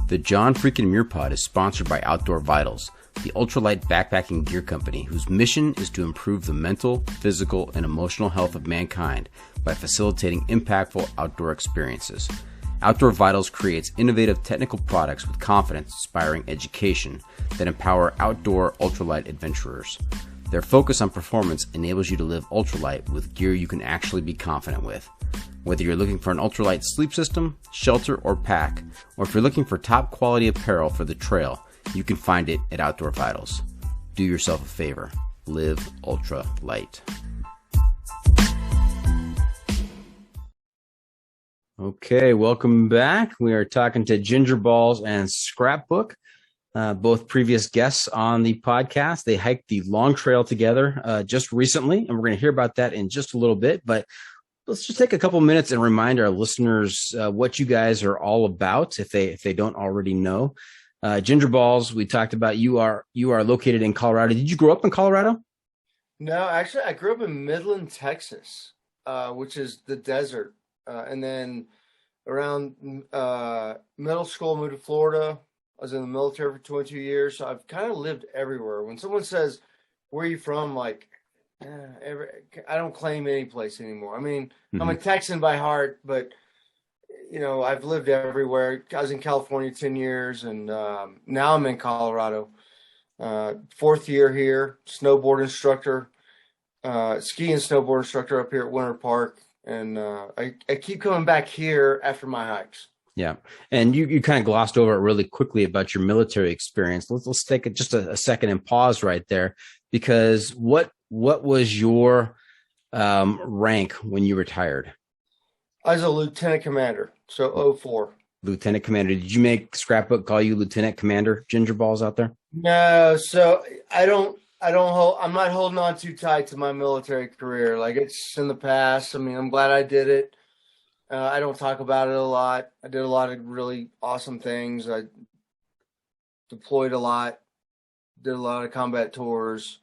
[SPEAKER 2] The John Freakin' Muir Pod is sponsored by Outdoor Vitals, the ultralight backpacking gear company whose mission is to improve the mental, physical, and emotional health of mankind by facilitating impactful outdoor experiences. Outdoor Vitals creates innovative technical products with confidence-inspiring education that empower outdoor ultralight adventurers. Their focus on performance enables you to live ultralight with gear you can actually be confident with. Whether you're looking for an ultralight sleep system, shelter, or pack, or if you're looking for top quality apparel for the trail, you can find it at Outdoor Vitals. Do yourself a favor. Live ultra light. Okay, welcome back. We are talking to Ginger Ballz and Scrapbook, both previous guests on the podcast. They hiked the long trail together just recently, and we're going to hear about that in just a little bit. But let's just take a couple minutes and remind our listeners what you guys are all about, if they don't already know. Ginger Ballz, we talked about. You are located in Colorado. Did you grow up in Colorado?
[SPEAKER 4] No, actually, I grew up in Midland, Texas, which is the desert. And then around middle school, moved to Florida. I was in the military for 22 years. So I've kind of lived everywhere. When someone says, where are you from? Like, I don't claim any place anymore. I mean, I'm a Texan by heart, but, you know, I've lived everywhere. I was in California 10 years, and now I'm in Colorado. 4th year here, snowboard instructor, ski and snowboard instructor up here at Winter Park. And I keep coming back here after my hikes.
[SPEAKER 2] Yeah. And you kind of glossed over it really quickly about your military experience. Let's take just a second and pause right there, because what was your rank when you retired?
[SPEAKER 4] I was a lieutenant commander, so 04.
[SPEAKER 2] Lieutenant commander. Did you make Scrapbook call you Lieutenant Commander, Ginger Ballz out there?
[SPEAKER 4] No, so I'm not holding on too tight to my military career. Like, it's in the past. I mean, I'm glad I did it. I don't talk about it a lot. I did a lot of really awesome things. I deployed a lot, did a lot of combat tours.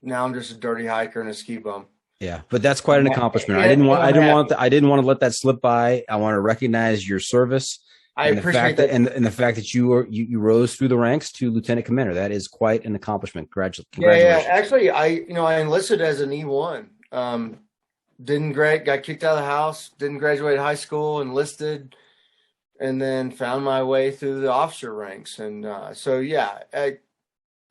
[SPEAKER 4] Now I'm just a dirty hiker and a ski bum.
[SPEAKER 2] Yeah, but that's quite an accomplishment. I didn't want to let that slip by. I want to recognize your service.
[SPEAKER 4] I appreciate that,
[SPEAKER 2] and the fact that you rose through the ranks to lieutenant commander. That is quite an accomplishment. Congratulations.
[SPEAKER 4] Yeah. Actually, I enlisted as an E1. Got kicked out of the house. Didn't graduate high school. Enlisted, and then found my way through the officer ranks. And it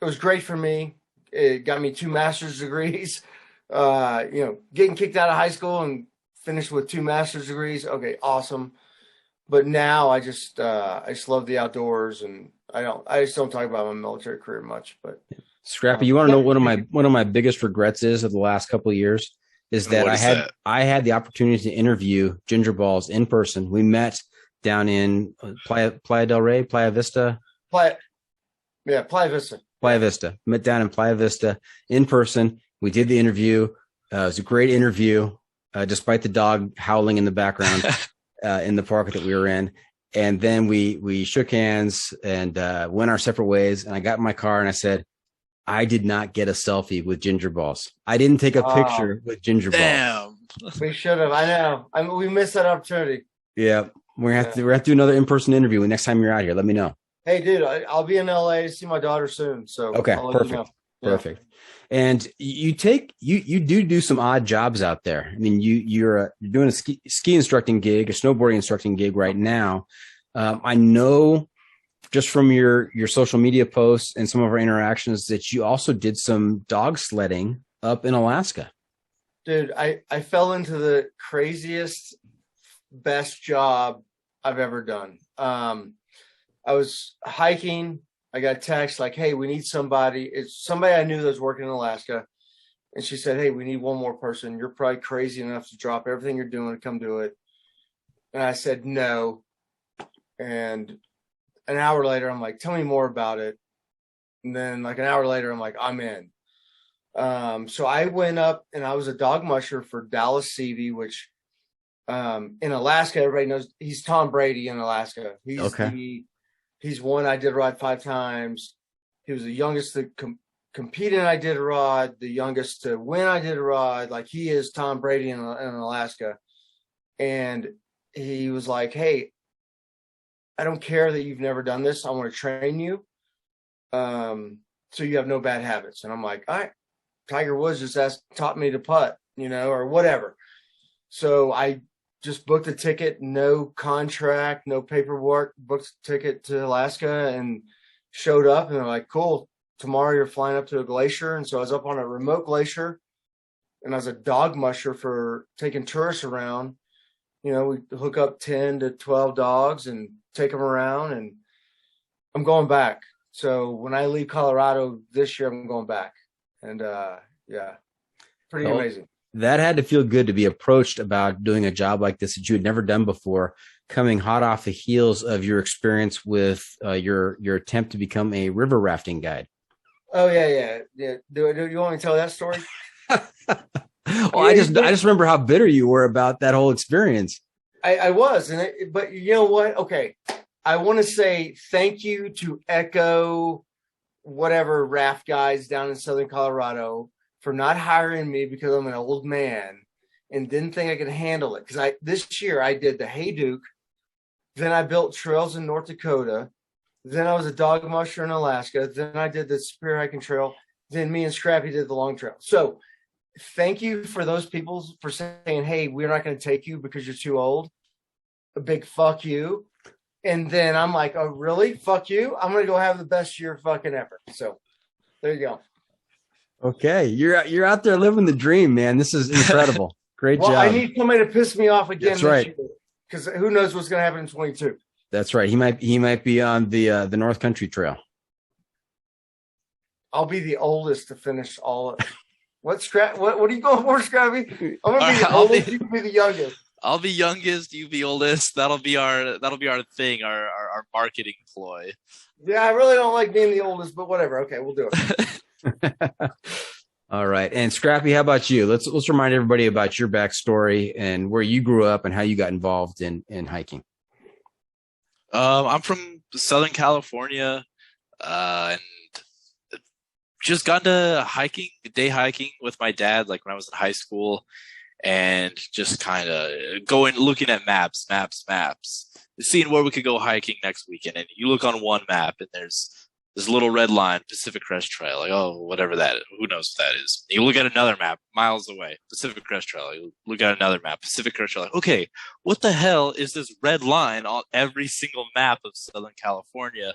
[SPEAKER 4] was great for me. It got me 2 master's degrees. Getting kicked out of high school and finished with 2 master's degrees. Okay, awesome. But now I just love the outdoors, and I just don't talk about my military career much. But
[SPEAKER 2] Scrappy, you want to know one of my biggest regrets is of the last couple of years is that I had the opportunity to interview Ginger Ballz in person. We met down in Playa del Rey, Playa Vista.
[SPEAKER 4] Playa Vista.
[SPEAKER 2] Playa Vista. Met down in Playa Vista in person. We did the interview. It was a great interview, despite the dog howling in the background. In the park that we were in. And then we shook hands and went our separate ways. And I got in my car and I said, I did not get a selfie with Ginger Ballz. I didn't take a picture with Ginger Ballz.
[SPEAKER 4] We should have. I know. We missed that opportunity.
[SPEAKER 2] Yeah. We're gonna have to do another in-person interview the next time you're out here. Let me know.
[SPEAKER 4] Hey, dude, I'll be in LA to see my daughter soon. So
[SPEAKER 2] okay, perfect. Perfect. And you do some odd jobs out there. I mean, you're doing a ski instructing gig, a snowboarding instructing gig right now. I know just from your social media posts and some of our interactions that you also did some dog sledding up in Alaska.
[SPEAKER 4] Dude, I fell into the craziest, best job I've ever done. I was hiking. I got a text like, hey, we need somebody. It's somebody I knew that was working in Alaska. And she said, hey, we need one more person. You're probably crazy enough to drop everything you're doing to come do it. And I said, no. And an hour later, I'm like, tell me more about it. And then like an hour later, I'm like, I'm in. So I went up and I was a dog musher for Dallas Seavey, which in Alaska, everybody knows he's Tom Brady in Alaska. He's won Iditarod 5 times. He was the youngest to compete in Iditarod, the youngest to win Iditarod. Like, he is Tom Brady in Alaska. And he was like, hey, I don't care that you've never done this. I want to train you so you have no bad habits. And I'm like, all right, Tiger Woods just taught me to putt, or whatever. So I just booked a ticket, no contract, no paperwork, booked a ticket to Alaska and showed up. And they're like, cool, tomorrow you're flying up to a glacier. And so I was up on a remote glacier and I was a dog musher for taking tourists around. We hook up 10 to 12 dogs and take them around, and I'm going back. So when I leave Colorado this year, I'm going back. And pretty amazing.
[SPEAKER 2] That had to feel good to be approached about doing a job like this that you had never done before, coming hot off the heels of your experience with your attempt to become a river rafting guide.
[SPEAKER 4] Oh yeah. Do you want me to tell that story?
[SPEAKER 2] Well, I just remember how bitter you were about that whole experience.
[SPEAKER 4] I was, but you know what? Okay, I want to say thank you to Echo, whatever raft guys down in Southern Colorado for not hiring me because I'm an old man and didn't think I could handle it. Because this year I did the Hayduke, then I built trails in North Dakota, then I was a dog musher in Alaska, then I did the Spear Hiking Trail, then me and Scrappy did the Long Trail. So thank you for those people for saying, hey, we're not going to take you because you're too old. A big fuck you. And then I'm like, oh, really? Fuck you? I'm going to go have the best year fucking ever. So there you go.
[SPEAKER 2] Okay. You're out there living the dream, man. This is incredible. Great job.
[SPEAKER 4] I need somebody to piss me off again.
[SPEAKER 2] That's right.
[SPEAKER 4] Because who knows what's going to happen in 22.
[SPEAKER 2] That's right. He might be on the North Country Trail.
[SPEAKER 4] I'll be the oldest to finish all of it. What are you going for, Scrappy? I'm gonna be the oldest, you can be the youngest.
[SPEAKER 3] I'll be youngest, you be oldest. That'll be our thing, our marketing ploy.
[SPEAKER 4] Yeah, I really don't like being the oldest, but whatever. Okay, we'll do it.
[SPEAKER 2] All right. And Scrappy, how about you? Let's remind everybody about your backstory and where you grew up and how you got involved in hiking.
[SPEAKER 3] I'm from Southern California, and just got into day hiking with my dad, like when I was in high school, and just kind of looking at maps, seeing where we could go hiking next weekend. And you look on one map and there's this little red line, Pacific Crest Trail, like, oh, whatever that is, who knows what that is. You look at another map miles away, Pacific Crest Trail. You look at another map, Pacific Crest Trail. Like, okay, what the hell is this red line on every single map of Southern California?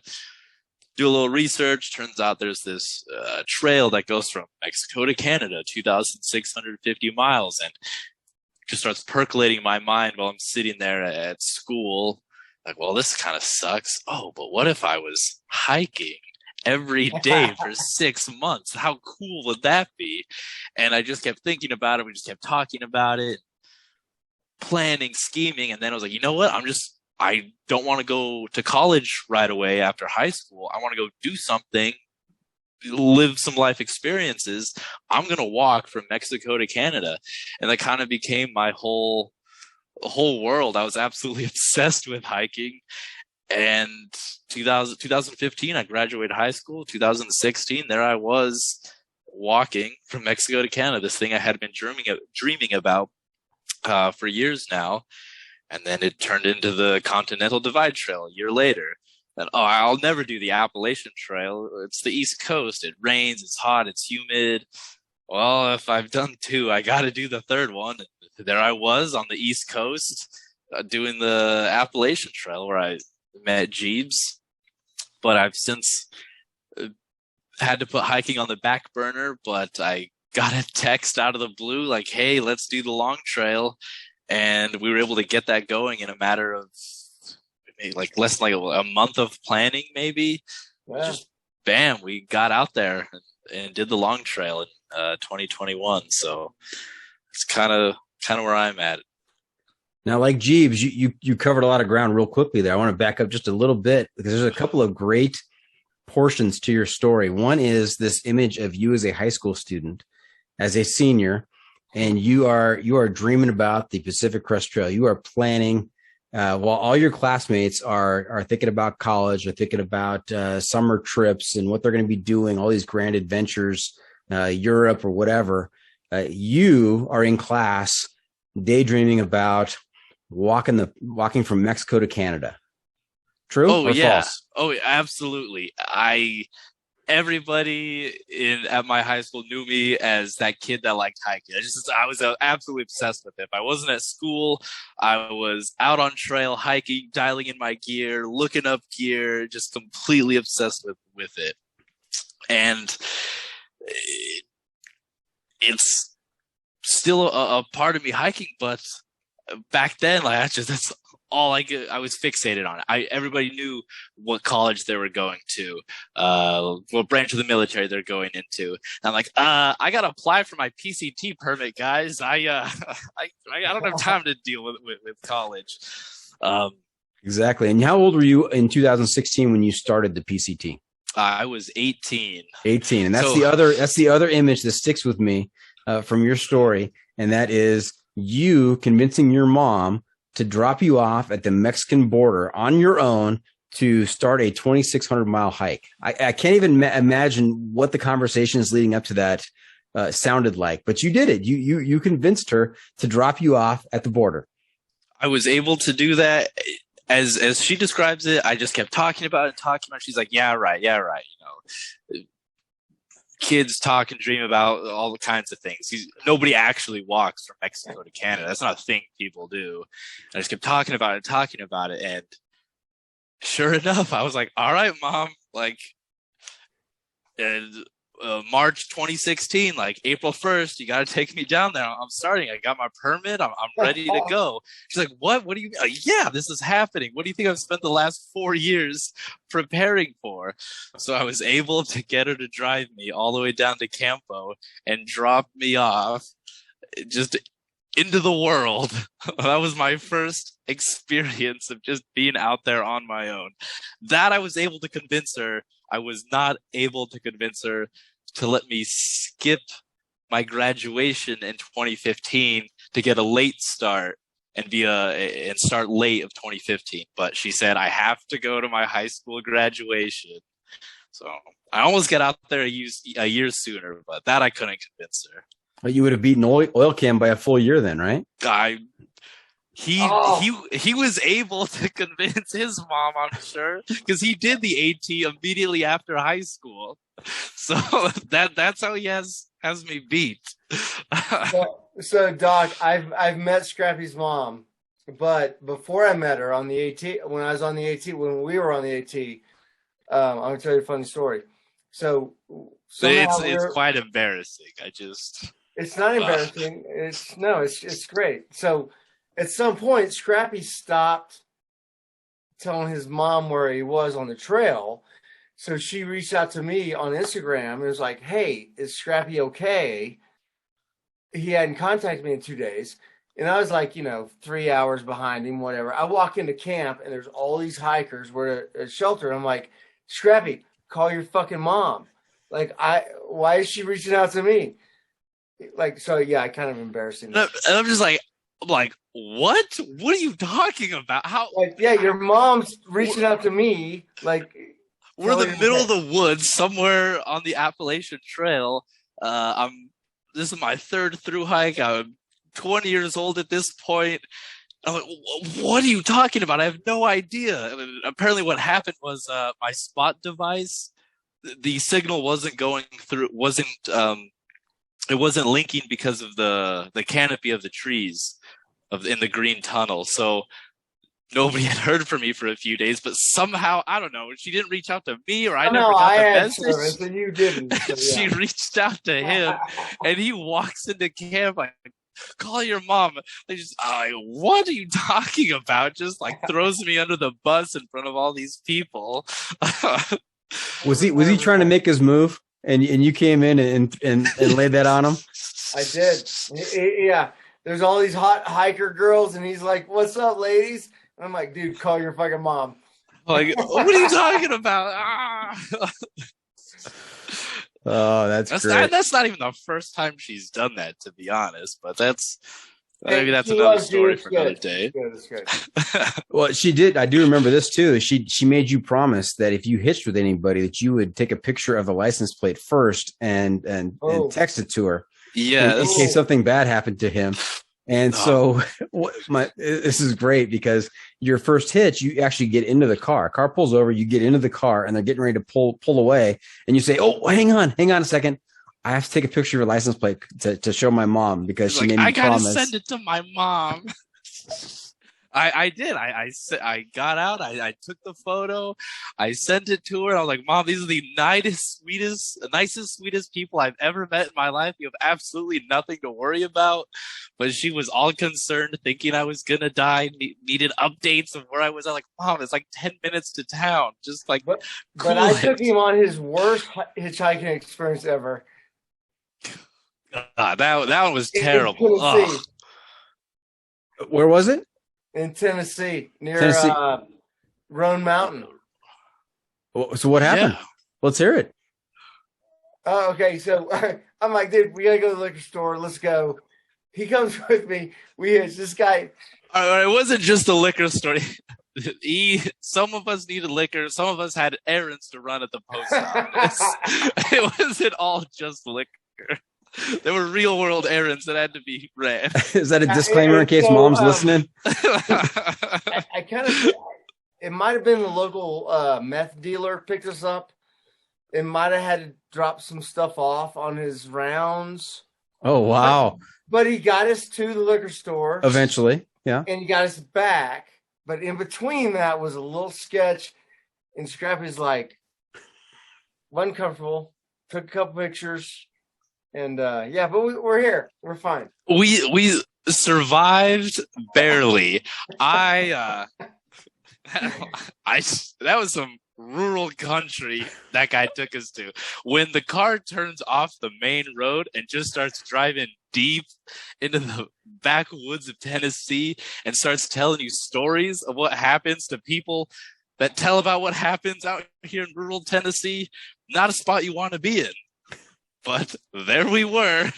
[SPEAKER 3] Do a little research. Turns out there's this trail that goes from Mexico to Canada, 2,650 miles, and just starts percolating in my mind while I'm sitting there at school. Like, well, this kind of sucks. Oh, but what if I was hiking every day for 6 months? How cool would that be? And I just kept thinking about it. We just kept talking about it, planning, scheming, and then I was like, you know what? I don't want to go to college right away after high school. I want to go do something, live some life experiences. I'm going to walk from Mexico to Canada. And that kind of became my whole world. I was absolutely obsessed with hiking. And 2015, I graduated high school. 2016, there I was walking from Mexico to Canada, this thing I had been dreaming about for years now. And then it turned into the Continental Divide Trail a year later. And I'll never do the Appalachian Trail. It's the East Coast. It rains, it's hot, it's humid. Well, if I've done two, I got to do the third one. And there I was on the East Coast doing the Appalachian Trail where I met Jeeves. But I've since had to put hiking on the back burner. But I got a text out of the blue like, hey, let's do the Long Trail. And we were able to get that going in a matter of like less than like a month of planning, maybe.
[SPEAKER 4] Wow.
[SPEAKER 3] Just bam, we got out there and did the Long Trail in 2021. So it's kind of where I'm at.
[SPEAKER 2] Now, like Jeeves, you covered a lot of ground real quickly there. I want to back up just a little bit because there's a couple of great portions to your story. One is this image of you as a high school student, as a senior. And you are dreaming about the Pacific Crest Trail. You are planning while all your classmates are thinking about college, are thinking about summer trips and what they're going to be doing, all these grand adventures, Europe or whatever. You are in class daydreaming about walking from Mexico to Canada. True or false?
[SPEAKER 3] Oh, absolutely. Everybody at my high school knew me as that kid that liked hiking. I was absolutely obsessed with it. If I wasn't at school, I was out on trail hiking, dialing in my gear, looking up gear, just completely obsessed with it. And it's still a part of me hiking, but back then, like that's I was fixated on it. Everybody knew what college they were going to, what branch of the military they're going into. And I'm like, I gotta apply for my PCT permit, guys. I don't have time to deal with college.
[SPEAKER 2] Exactly. And how old were you in 2016 when you started the PCT?
[SPEAKER 3] I was 18.
[SPEAKER 2] 18, and that's the other image that sticks with me from your story, and that is you convincing your mom to drop you off at the Mexican border on your own to start a 2,600-mile hike. I can't even imagine what the conversations leading up to that sounded like, but you did it. You convinced her to drop you off at the border.
[SPEAKER 3] I was able to do that. As she describes it, I just kept talking about it. She's like, yeah, right. You know, kids talk and dream about all the kinds of things. Nobody actually walks from Mexico to Canada. That's not a thing people do. I just kept talking about it. And sure enough, I was like, all right, Mom, like, and March 2016, like April 1st, you got to take me down there. I'm starting. I got my permit. I'm ready to go. She's like, what? What do you mean? Yeah, this is happening. What do you think I've spent the last 4 years preparing for? So I was able to get her to drive me all the way down to Campo and drop me off just into the world. That was my first experience of just being out there on my own. That I was able to convince her. I was not able to convince her to let me skip my graduation in 2015 to get a late start and and start late of 2015. But she said, I have to go to my high school graduation. So I almost got out there a year sooner, but that I couldn't convince her.
[SPEAKER 2] Well, you would have beaten Oil Cam by a full year then, right?
[SPEAKER 3] He was able to convince his mom, I'm sure, because he did the AT immediately after high school. So that's how he has me beat.
[SPEAKER 4] So Doc, I've met Scrappy's mom, but before I met her on the AT, when we were on the AT, I'm gonna tell you a funny story. So
[SPEAKER 3] it's quite embarrassing.
[SPEAKER 4] It's not embarrassing. It's great. So at some point, Scrappy stopped telling his mom where he was on the trail. So she reached out to me on Instagram and was like, hey, is Scrappy okay? He hadn't contacted me in 2 days. And I was like, 3 hours behind him, whatever. I walk into camp and there's all these hikers. We're at a shelter. I'm like, Scrappy, call your fucking mom. Like, why is she reaching out to me? Like, so yeah, kind of embarrassing.
[SPEAKER 3] And I'm just like, what? What are you talking about? How?
[SPEAKER 4] Like, yeah, your mom's reaching out to me. Like,
[SPEAKER 3] we're in the middle of the woods, somewhere on the Appalachian Trail. This is my third through hike. I'm 20 years old at this point. I'm like, what are you talking about? I have no idea. And apparently, what happened was my spot device, the signal wasn't going through. It wasn't linking because of the canopy of the trees in the green tunnel. So nobody had heard from me for a few days, but somehow, I don't know, she didn't reach out to me, or I never got the message.
[SPEAKER 4] Service and you didn't. So, yeah.
[SPEAKER 3] She reached out to him, and he walks into camp like, call your mom. They just, what are you talking about? Just like throws me under the bus in front of all these people.
[SPEAKER 2] Was he trying to make his move? And you came in and laid that on him?
[SPEAKER 4] I did. Yeah. There's all these hot hiker girls, and he's like, what's up, ladies? And I'm like, dude, call your fucking mom.
[SPEAKER 3] Like, what are you talking about?
[SPEAKER 2] Oh, that's great.
[SPEAKER 3] That's not even the first time she's done that, to be honest. But maybe that's another story for another day.
[SPEAKER 4] It's good.
[SPEAKER 2] Well, she did. I do remember this too. She made you promise that if you hitched with anybody, that you would take a picture of the license plate first and text it to her.
[SPEAKER 3] Yeah,
[SPEAKER 2] in case something bad happened to him. And so this is great because your first hitch, you actually get into the car. Car pulls over, you get into the car, and they're getting ready to pull away. And you say, oh, hang on a second. I have to take a picture of your license plate to show my mom because she made me promise.
[SPEAKER 3] I gotta send it to my mom. I did. I got out. I took the photo. I sent it to her. I was like, Mom, these are the nicest, sweetest people I've ever met in my life. You have absolutely nothing to worry about. But she was all concerned, thinking I was going to die, needed updates of where I was. I'm like, Mom, it's like 10 minutes to town. Just like,
[SPEAKER 4] but
[SPEAKER 3] I
[SPEAKER 4] took him on his worst hitchhiking experience ever.
[SPEAKER 3] That one was terrible.
[SPEAKER 2] Where was it?
[SPEAKER 4] In Tennessee, near
[SPEAKER 2] Tennessee.
[SPEAKER 4] Roan Mountain.
[SPEAKER 2] So what happened?
[SPEAKER 3] Yeah.
[SPEAKER 2] Let's hear it.
[SPEAKER 4] Oh, okay. So I'm like, dude, we gotta go to the liquor store. Let's go. He comes with me. This guy.
[SPEAKER 3] It wasn't just a liquor store. Some of us needed liquor. Some of us had errands to run at the post office. It wasn't all just liquor. There were real world errands that had to be ran.
[SPEAKER 2] Is that a disclaimer in case Mom's listening?
[SPEAKER 4] I kind of, it might have been the local meth dealer picked us up. It might have had to drop some stuff off on his rounds.
[SPEAKER 2] Oh, wow.
[SPEAKER 4] But he got us to the liquor store.
[SPEAKER 2] Eventually, yeah.
[SPEAKER 4] And he got us back. But in between that was a little sketch. And Scrappy's like, wasn't comfortable. Took a couple pictures. And but we're here. We're fine.
[SPEAKER 3] We survived barely. That was some rural country that guy took us to. When the car turns off the main road and just starts driving deep into the backwoods of Tennessee and starts telling you stories of what happens to people that tell about what happens out here in rural Tennessee, not a spot you want to be in. But there we were.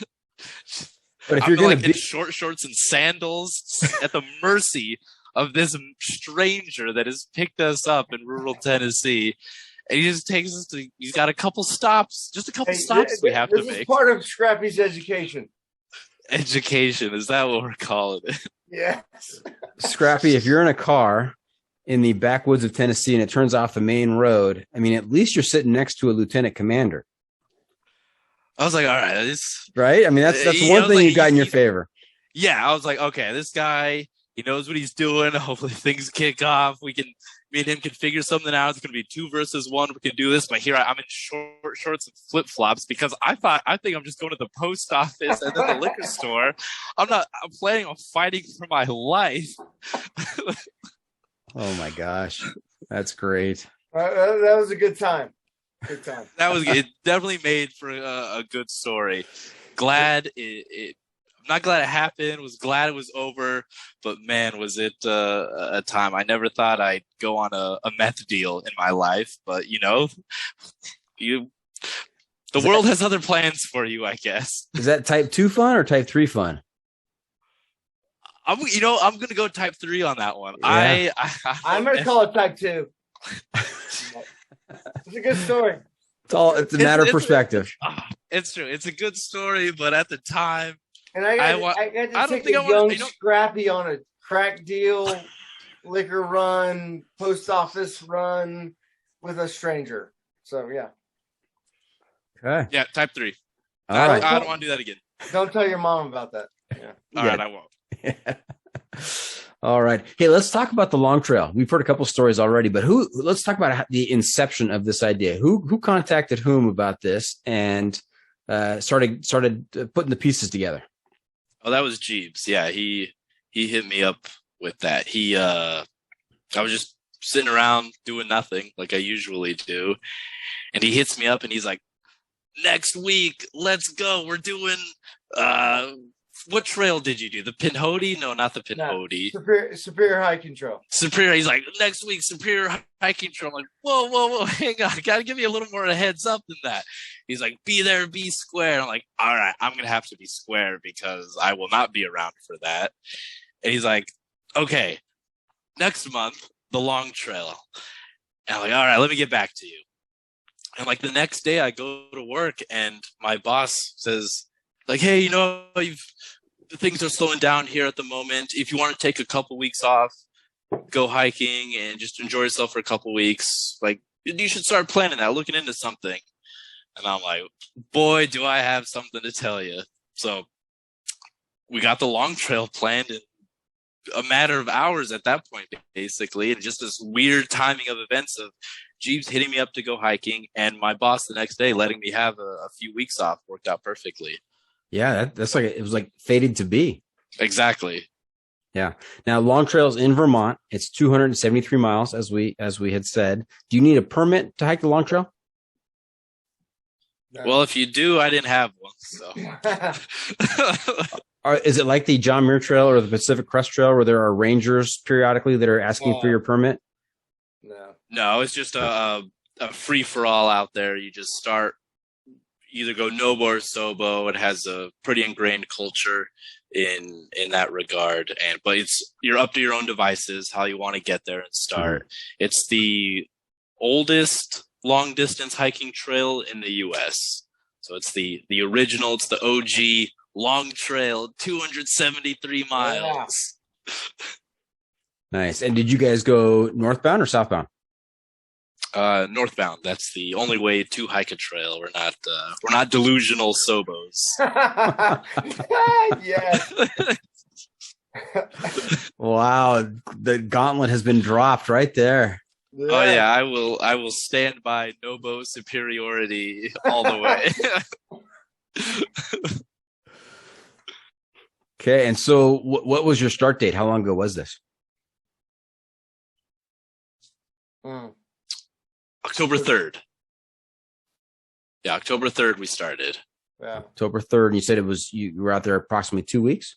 [SPEAKER 2] But if you're going to be
[SPEAKER 3] in short shorts and sandals at the mercy of this stranger that has picked us up in rural Tennessee, and he just takes us to. He's got a couple stops, just a couple stops we have to make.
[SPEAKER 4] This is part of Scrappy's education.
[SPEAKER 3] Education, is that what we're calling it?
[SPEAKER 4] Yes.
[SPEAKER 2] Scrappy, if you're in a car in the backwoods of Tennessee and it turns off the main road, I mean, at least you're sitting next to a lieutenant commander.
[SPEAKER 3] I was like, all right,
[SPEAKER 2] right. I mean, that's one thing you got in your favor.
[SPEAKER 3] Yeah, I was like, okay, this guy, he knows what he's doing. Hopefully things kick off. Me and him can figure something out. It's going to be 2 versus 1. We can do this. But here I'm in short shorts and flip flops because I think I'm just going to the post office and then the liquor store. I'm planning on fighting for my life.
[SPEAKER 2] Oh my gosh, that's great.
[SPEAKER 4] That was a good time. Good time.
[SPEAKER 3] It definitely made for a good story. I'm not glad it happened. Was glad it was over, but man, was it a time. I never thought I'd go on a meth deal in my life, but the world has other plans for you, I guess.
[SPEAKER 2] Is that type 2 fun or type 3 fun?
[SPEAKER 3] I'm going to go type 3 on that one.
[SPEAKER 2] Yeah.
[SPEAKER 4] I'm going to call it type 2. It's a good story.
[SPEAKER 2] It's a matter of perspective.
[SPEAKER 3] It's true. It's a good story, but at the time,
[SPEAKER 4] and I got to take a young Scrappy on a crack deal, liquor run, post office run with a stranger. So yeah.
[SPEAKER 2] Okay.
[SPEAKER 3] Yeah, type 3.
[SPEAKER 2] All right.
[SPEAKER 3] I don't want to do that again.
[SPEAKER 4] Don't tell your mom about that. Yeah.
[SPEAKER 3] All right, I won't.
[SPEAKER 2] All right. Hey, let's talk about the long trail. We've heard a couple stories already, but let's talk about the inception of this idea. Who contacted whom about this and started putting the pieces together?
[SPEAKER 3] Oh, that was Jeeves. Yeah, he hit me up with that. I was just sitting around doing nothing like I usually do. And he hits me up and he's like, next week, let's go. We're doing what trail did you do? The Pinhoti? No, not the Pinhoti.
[SPEAKER 4] No, Superior Hiking Trail.
[SPEAKER 3] Superior. He's like, next week, Superior Hiking Trail. I'm like, whoa, hang on. Gotta give you a little more of a heads up than that. He's like, be there, be square. I'm like, all right, I'm gonna have to be square because I will not be around for that. And he's like, okay, next month, the long trail. And I'm like, all right, let me get back to you. And like the next day I go to work and my boss says, like, hey, things are slowing down here at the moment. If you want to take a couple weeks off, go hiking and just enjoy yourself for a couple weeks, like you should start planning that, looking into something. And I'm like, boy, do I have something to tell you. So we got the long trail planned in a matter of hours at that point, basically, and just this weird timing of events of Jeeves hitting me up to go hiking, and my boss the next day letting me have a few weeks off worked out perfectly.
[SPEAKER 2] Yeah, that's like it was like fated to be.
[SPEAKER 3] Exactly.
[SPEAKER 2] Yeah. Now, Long Trail's in Vermont. It's 273 miles, as we had said. Do you need a permit to hike the Long Trail?
[SPEAKER 4] No.
[SPEAKER 3] Well, if you do, I didn't have one. So,
[SPEAKER 2] Is it like the John Muir Trail or the Pacific Crest Trail, where there are rangers periodically that are asking for your permit?
[SPEAKER 3] No, it's just a free for all out there. You just start, either go Nobo or Sobo. It has a pretty ingrained culture in that regard, but you're up to your own devices how you want to get there and start. It's the oldest long distance hiking trail in the U.S. So it's the original. It's the OG long trail, 273 miles.
[SPEAKER 4] Yeah.
[SPEAKER 3] Nice.
[SPEAKER 2] And did you guys go northbound or southbound?
[SPEAKER 3] Northbound. That's the only way to hike a trail. We're not delusional Sobos.
[SPEAKER 4] Yes.
[SPEAKER 2] Wow, the gauntlet has been dropped right there.
[SPEAKER 4] Yeah.
[SPEAKER 3] Oh yeah, I will stand by Nobo superiority all the way.
[SPEAKER 2] Okay, and so what was your start date? How long ago was this?
[SPEAKER 3] October 3rd. Yeah, October 3rd we started.
[SPEAKER 4] Yeah.
[SPEAKER 2] October 3rd, and you said you were out there approximately 2 weeks?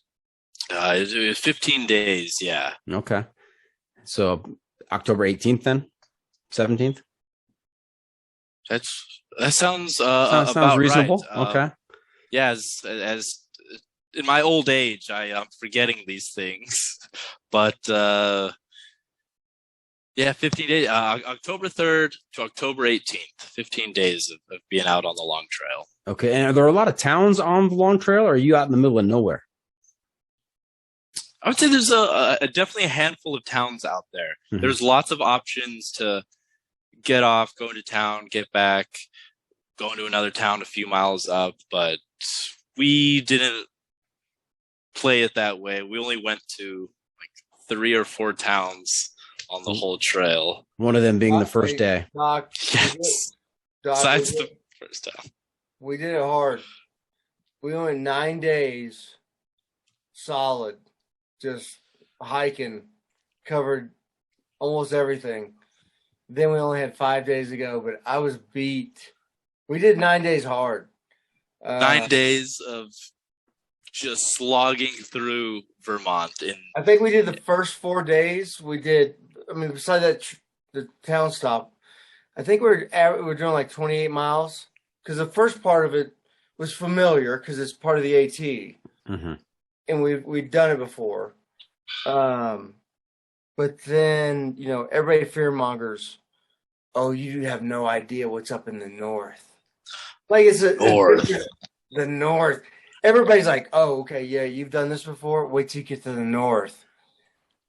[SPEAKER 3] It was 15 days, yeah.
[SPEAKER 2] Okay. So October 18th then? 17th?
[SPEAKER 3] That sounds
[SPEAKER 2] sounds
[SPEAKER 3] about
[SPEAKER 2] reasonable.
[SPEAKER 3] Right.
[SPEAKER 2] Okay.
[SPEAKER 3] Yeah, as in my old age, I'm forgetting these things. But yeah, 15 days, October 3rd to October 18th, 15 days of being out on the long trail.
[SPEAKER 2] Okay. And are there a lot of towns on the long trail, or are you out in the middle of nowhere?
[SPEAKER 3] I would say there's definitely a handful of towns out there. Mm-hmm. There's lots of options to get off, go into town, get back, go into another town a few miles up, but we didn't play it that way. We only went to like 3 or 4 towns on the whole trail.
[SPEAKER 2] One of them being the first day.
[SPEAKER 3] Yes. Besides the first time.
[SPEAKER 4] We did it hard. We went 9 days solid, just hiking, covered almost everything. Then we only had 5 days to go, but I was beat. We did 9 days hard.
[SPEAKER 3] 9 days of just slogging through Vermont.
[SPEAKER 4] I think we did the first 4 days. We did. I mean, besides that, the town stop, I think we're doing like 28 miles because the first part of it was familiar because it's part of the AT, mm-hmm. and we've done it before. But then everybody fearmongers. Oh, you have no idea what's up in the north. Like it's the north. Everybody's like, oh, okay, yeah, you've done this before. Wait till you get to the north.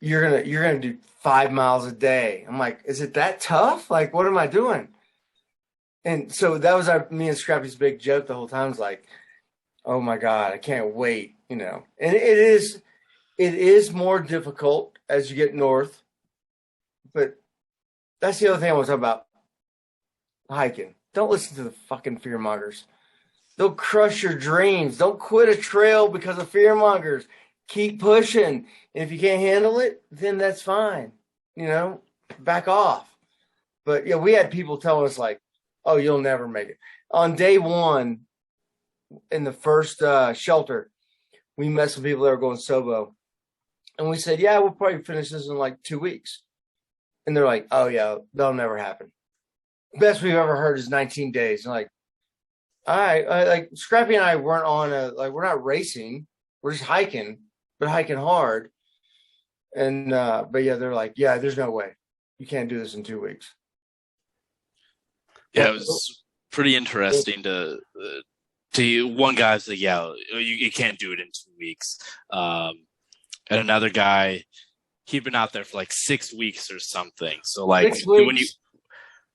[SPEAKER 4] You're gonna do 5 miles a day. I'm like, is it that tough? Like, what am I doing? And so that was me and Scrappy's big joke the whole time. It's like, oh my God, I can't wait. And it is more difficult as you get north. But that's the other thing I want to talk about. Hiking. Don't listen to the fucking fearmongers. They'll crush your dreams. Don't quit a trail because of fearmongers. Keep pushing. And if you can't handle it, then that's fine. Back off. But yeah, we had people telling us like, oh, you'll never make it. On day 1, in the first shelter, we met some people that were going Sobo. And we said, yeah, we'll probably finish this in like 2 weeks. And they're like, oh yeah, that'll never happen. Best we've ever heard is 19 days. And like, all right, like Scrappy and I weren't on we're not racing. We're just hiking, but hiking hard. And, but yeah, they're like, yeah, there's no way. You can't do this in 2 weeks.
[SPEAKER 3] Yeah, it was pretty interesting to one guy's like, yeah, you can't do it in 2 weeks. And another guy, he'd been out there for like 6 weeks or something. So like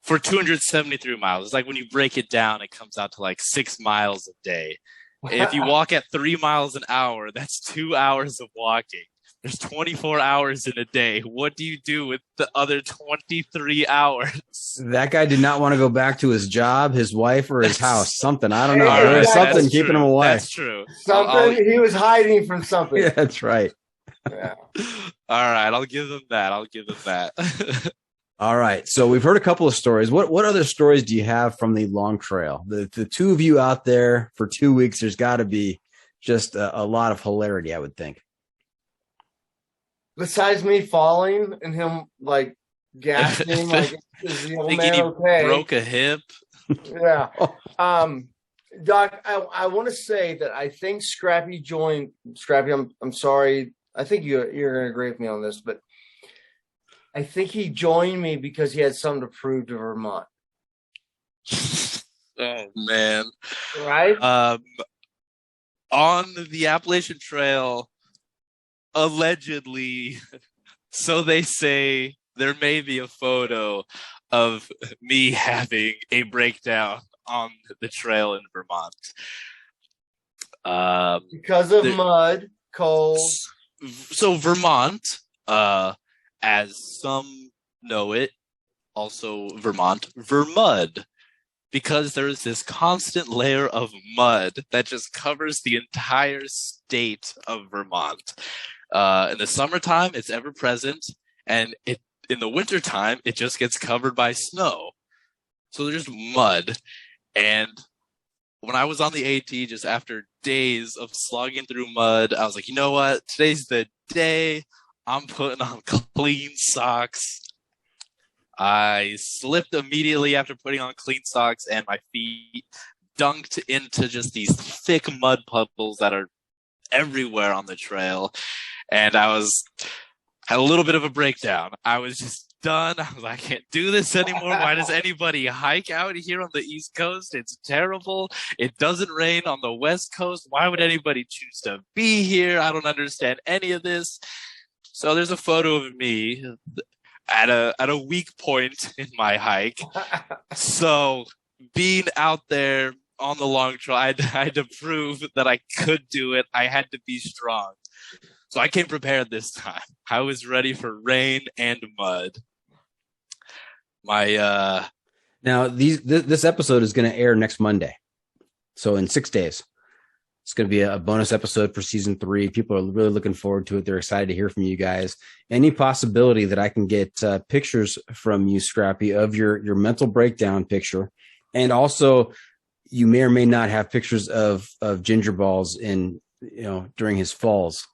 [SPEAKER 3] for 273 miles, it's like when you break it down, it comes out to like 6 miles a day. If you walk at 3 miles an hour, that's 2 hours of walking. There's 24 hours in a day. What do you do with the other 23 hours?
[SPEAKER 2] That guy did not want to go back to his job, his wife, or his house. Something. I don't know.
[SPEAKER 4] Hey,
[SPEAKER 2] There was
[SPEAKER 4] that's
[SPEAKER 2] something keeping him away.
[SPEAKER 3] That's true.
[SPEAKER 4] Something. He was hiding from something.
[SPEAKER 2] Yeah, that's right.
[SPEAKER 4] Yeah.
[SPEAKER 3] All right. I'll give them that.
[SPEAKER 2] All right. So we've heard a couple of stories. What other stories do you have from the long trail? The two of you out there for 2 weeks, there's got to be just a lot of hilarity, I would think.
[SPEAKER 4] Besides me falling and him like gasping, like, is the old man okay?
[SPEAKER 3] Broke a hip.
[SPEAKER 4] Yeah. Doc, I want to say that I think Scrappy joined. Scrappy, I'm sorry. I think you're going to agree with me on this, but I think he joined me because he had something to prove to Vermont.
[SPEAKER 3] Oh man!
[SPEAKER 4] Right.
[SPEAKER 3] On the Appalachian Trail, allegedly, so they say, there may be a photo of me having a breakdown on the trail in Vermont.
[SPEAKER 4] Because of mud, cold.
[SPEAKER 3] So Vermont, as some know it, also Vermud, because there's this constant layer of mud that just covers the entire state of Vermont. In the summertime, it's ever present, and in the wintertime, it just gets covered by snow. So there's just mud. And when I was on the AT, just after days of slogging through mud, I was like, you know what? Today's the day. I'm putting on clean socks. I slipped immediately after putting on clean socks, and my feet dunked into just these thick mud puddles that are everywhere on the trail. And I had a little bit of a breakdown. I was just done. I was like, I can't do this anymore. Why does anybody hike out here on the East Coast? It's terrible. It doesn't rain on the West Coast. Why would anybody choose to be here? I don't understand any of this. So there's a photo of me at a weak point in my hike. So being out there on the long trail, I had to prove that I could do it. I had to be strong. So I came prepared this time. I was ready for rain and mud.
[SPEAKER 2] Now this episode is going to air next Monday. So in 6 days. It's going to be a bonus episode for season 3. People are really looking forward to it. They're excited to hear from you guys. Any possibility that I can get pictures from you, Scrappy, of your mental breakdown picture, and also you may or may not have pictures of Ginger Ballz during his falls.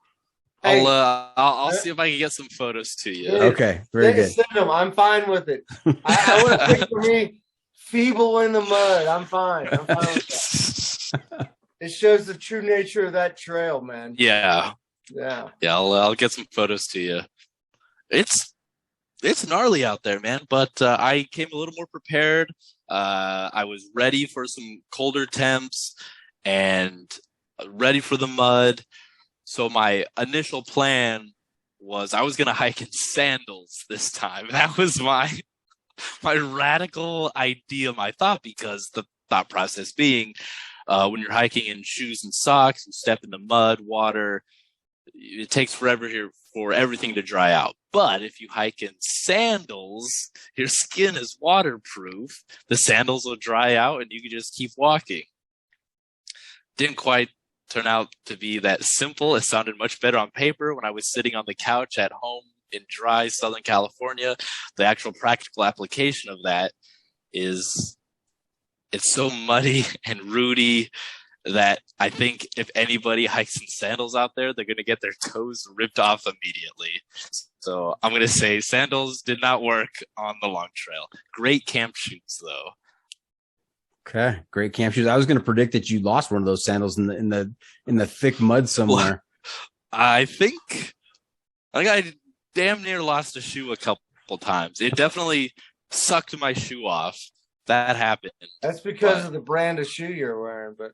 [SPEAKER 3] I'll see if I can get some photos to you.
[SPEAKER 2] Okay, very good.
[SPEAKER 4] Send them. I'm fine with it. I want a picture of me feeble in the mud. I'm fine with that. It shows the true nature of that trail, man.
[SPEAKER 3] Yeah. I'll get some photos to you. It's gnarly out there, man. But I came a little more prepared. I was ready for some colder temps and ready for the mud. So my initial plan was I was going to hike in sandals this time. That was my radical idea, my thought, because the thought process being when you're hiking in shoes and socks, you step into mud, water, it takes forever here for everything to dry out. But if you hike in sandals, your skin is waterproof. The sandals will dry out and you can just keep walking. Didn't quite turn out to be that simple. It sounded much better on paper when I was sitting on the couch at home in dry Southern California. The actual practical application of that is it's so muddy and rooty that I think if anybody hikes in sandals out there, they're going to get their toes ripped off immediately. So I'm going to say sandals did not work on the long trail. Great camp shoes, though.
[SPEAKER 2] Okay, great camp shoes. I was going to predict that you lost one of those sandals in the thick mud somewhere.
[SPEAKER 3] I think I damn near lost a shoe a couple times. It definitely sucked my shoe off. That happened.
[SPEAKER 4] That's because of the brand of shoe you're wearing. But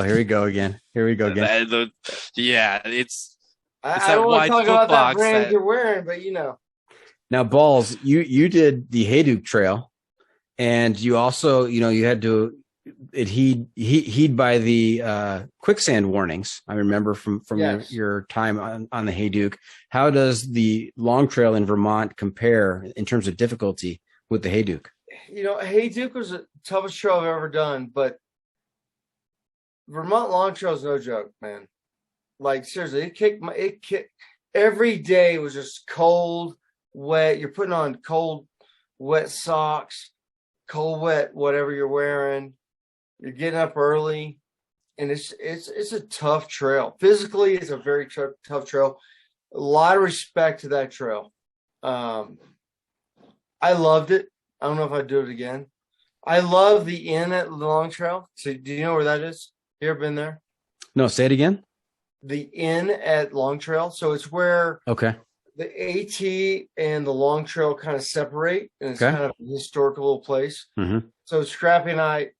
[SPEAKER 2] here we go again.
[SPEAKER 3] It's
[SPEAKER 4] I don't want to talk about that brand you're wearing, but
[SPEAKER 2] Now, Ballz, you did the Hayduke Trail. And you also, you had to heed by the quicksand warnings. I remember from
[SPEAKER 4] Yes.
[SPEAKER 2] your time on the Hayduke. How does the long trail in Vermont compare in terms of difficulty with the Hayduke?
[SPEAKER 4] Hayduke was the toughest trail I've ever done, but Vermont Long Trail is no joke, man. Like, seriously, it kicked every day was just cold, wet. You're putting on cold, wet socks, cold, wet, whatever you're wearing. You're getting up early, and it's a tough trail. Physically, it's a very tough trail. A lot of respect to that trail. I loved it. I don't know if I'd do it again. I love the inn at the Long Trail. So, do you know where that is? You ever been there?
[SPEAKER 2] No, say it again.
[SPEAKER 4] The inn at Long Trail. So it's where
[SPEAKER 2] Okay.
[SPEAKER 4] the AT and the Long Trail kind of separate, and it's
[SPEAKER 2] Okay.
[SPEAKER 4] kind of a historical little place.
[SPEAKER 2] Mm-hmm.
[SPEAKER 4] So Scrappy and I,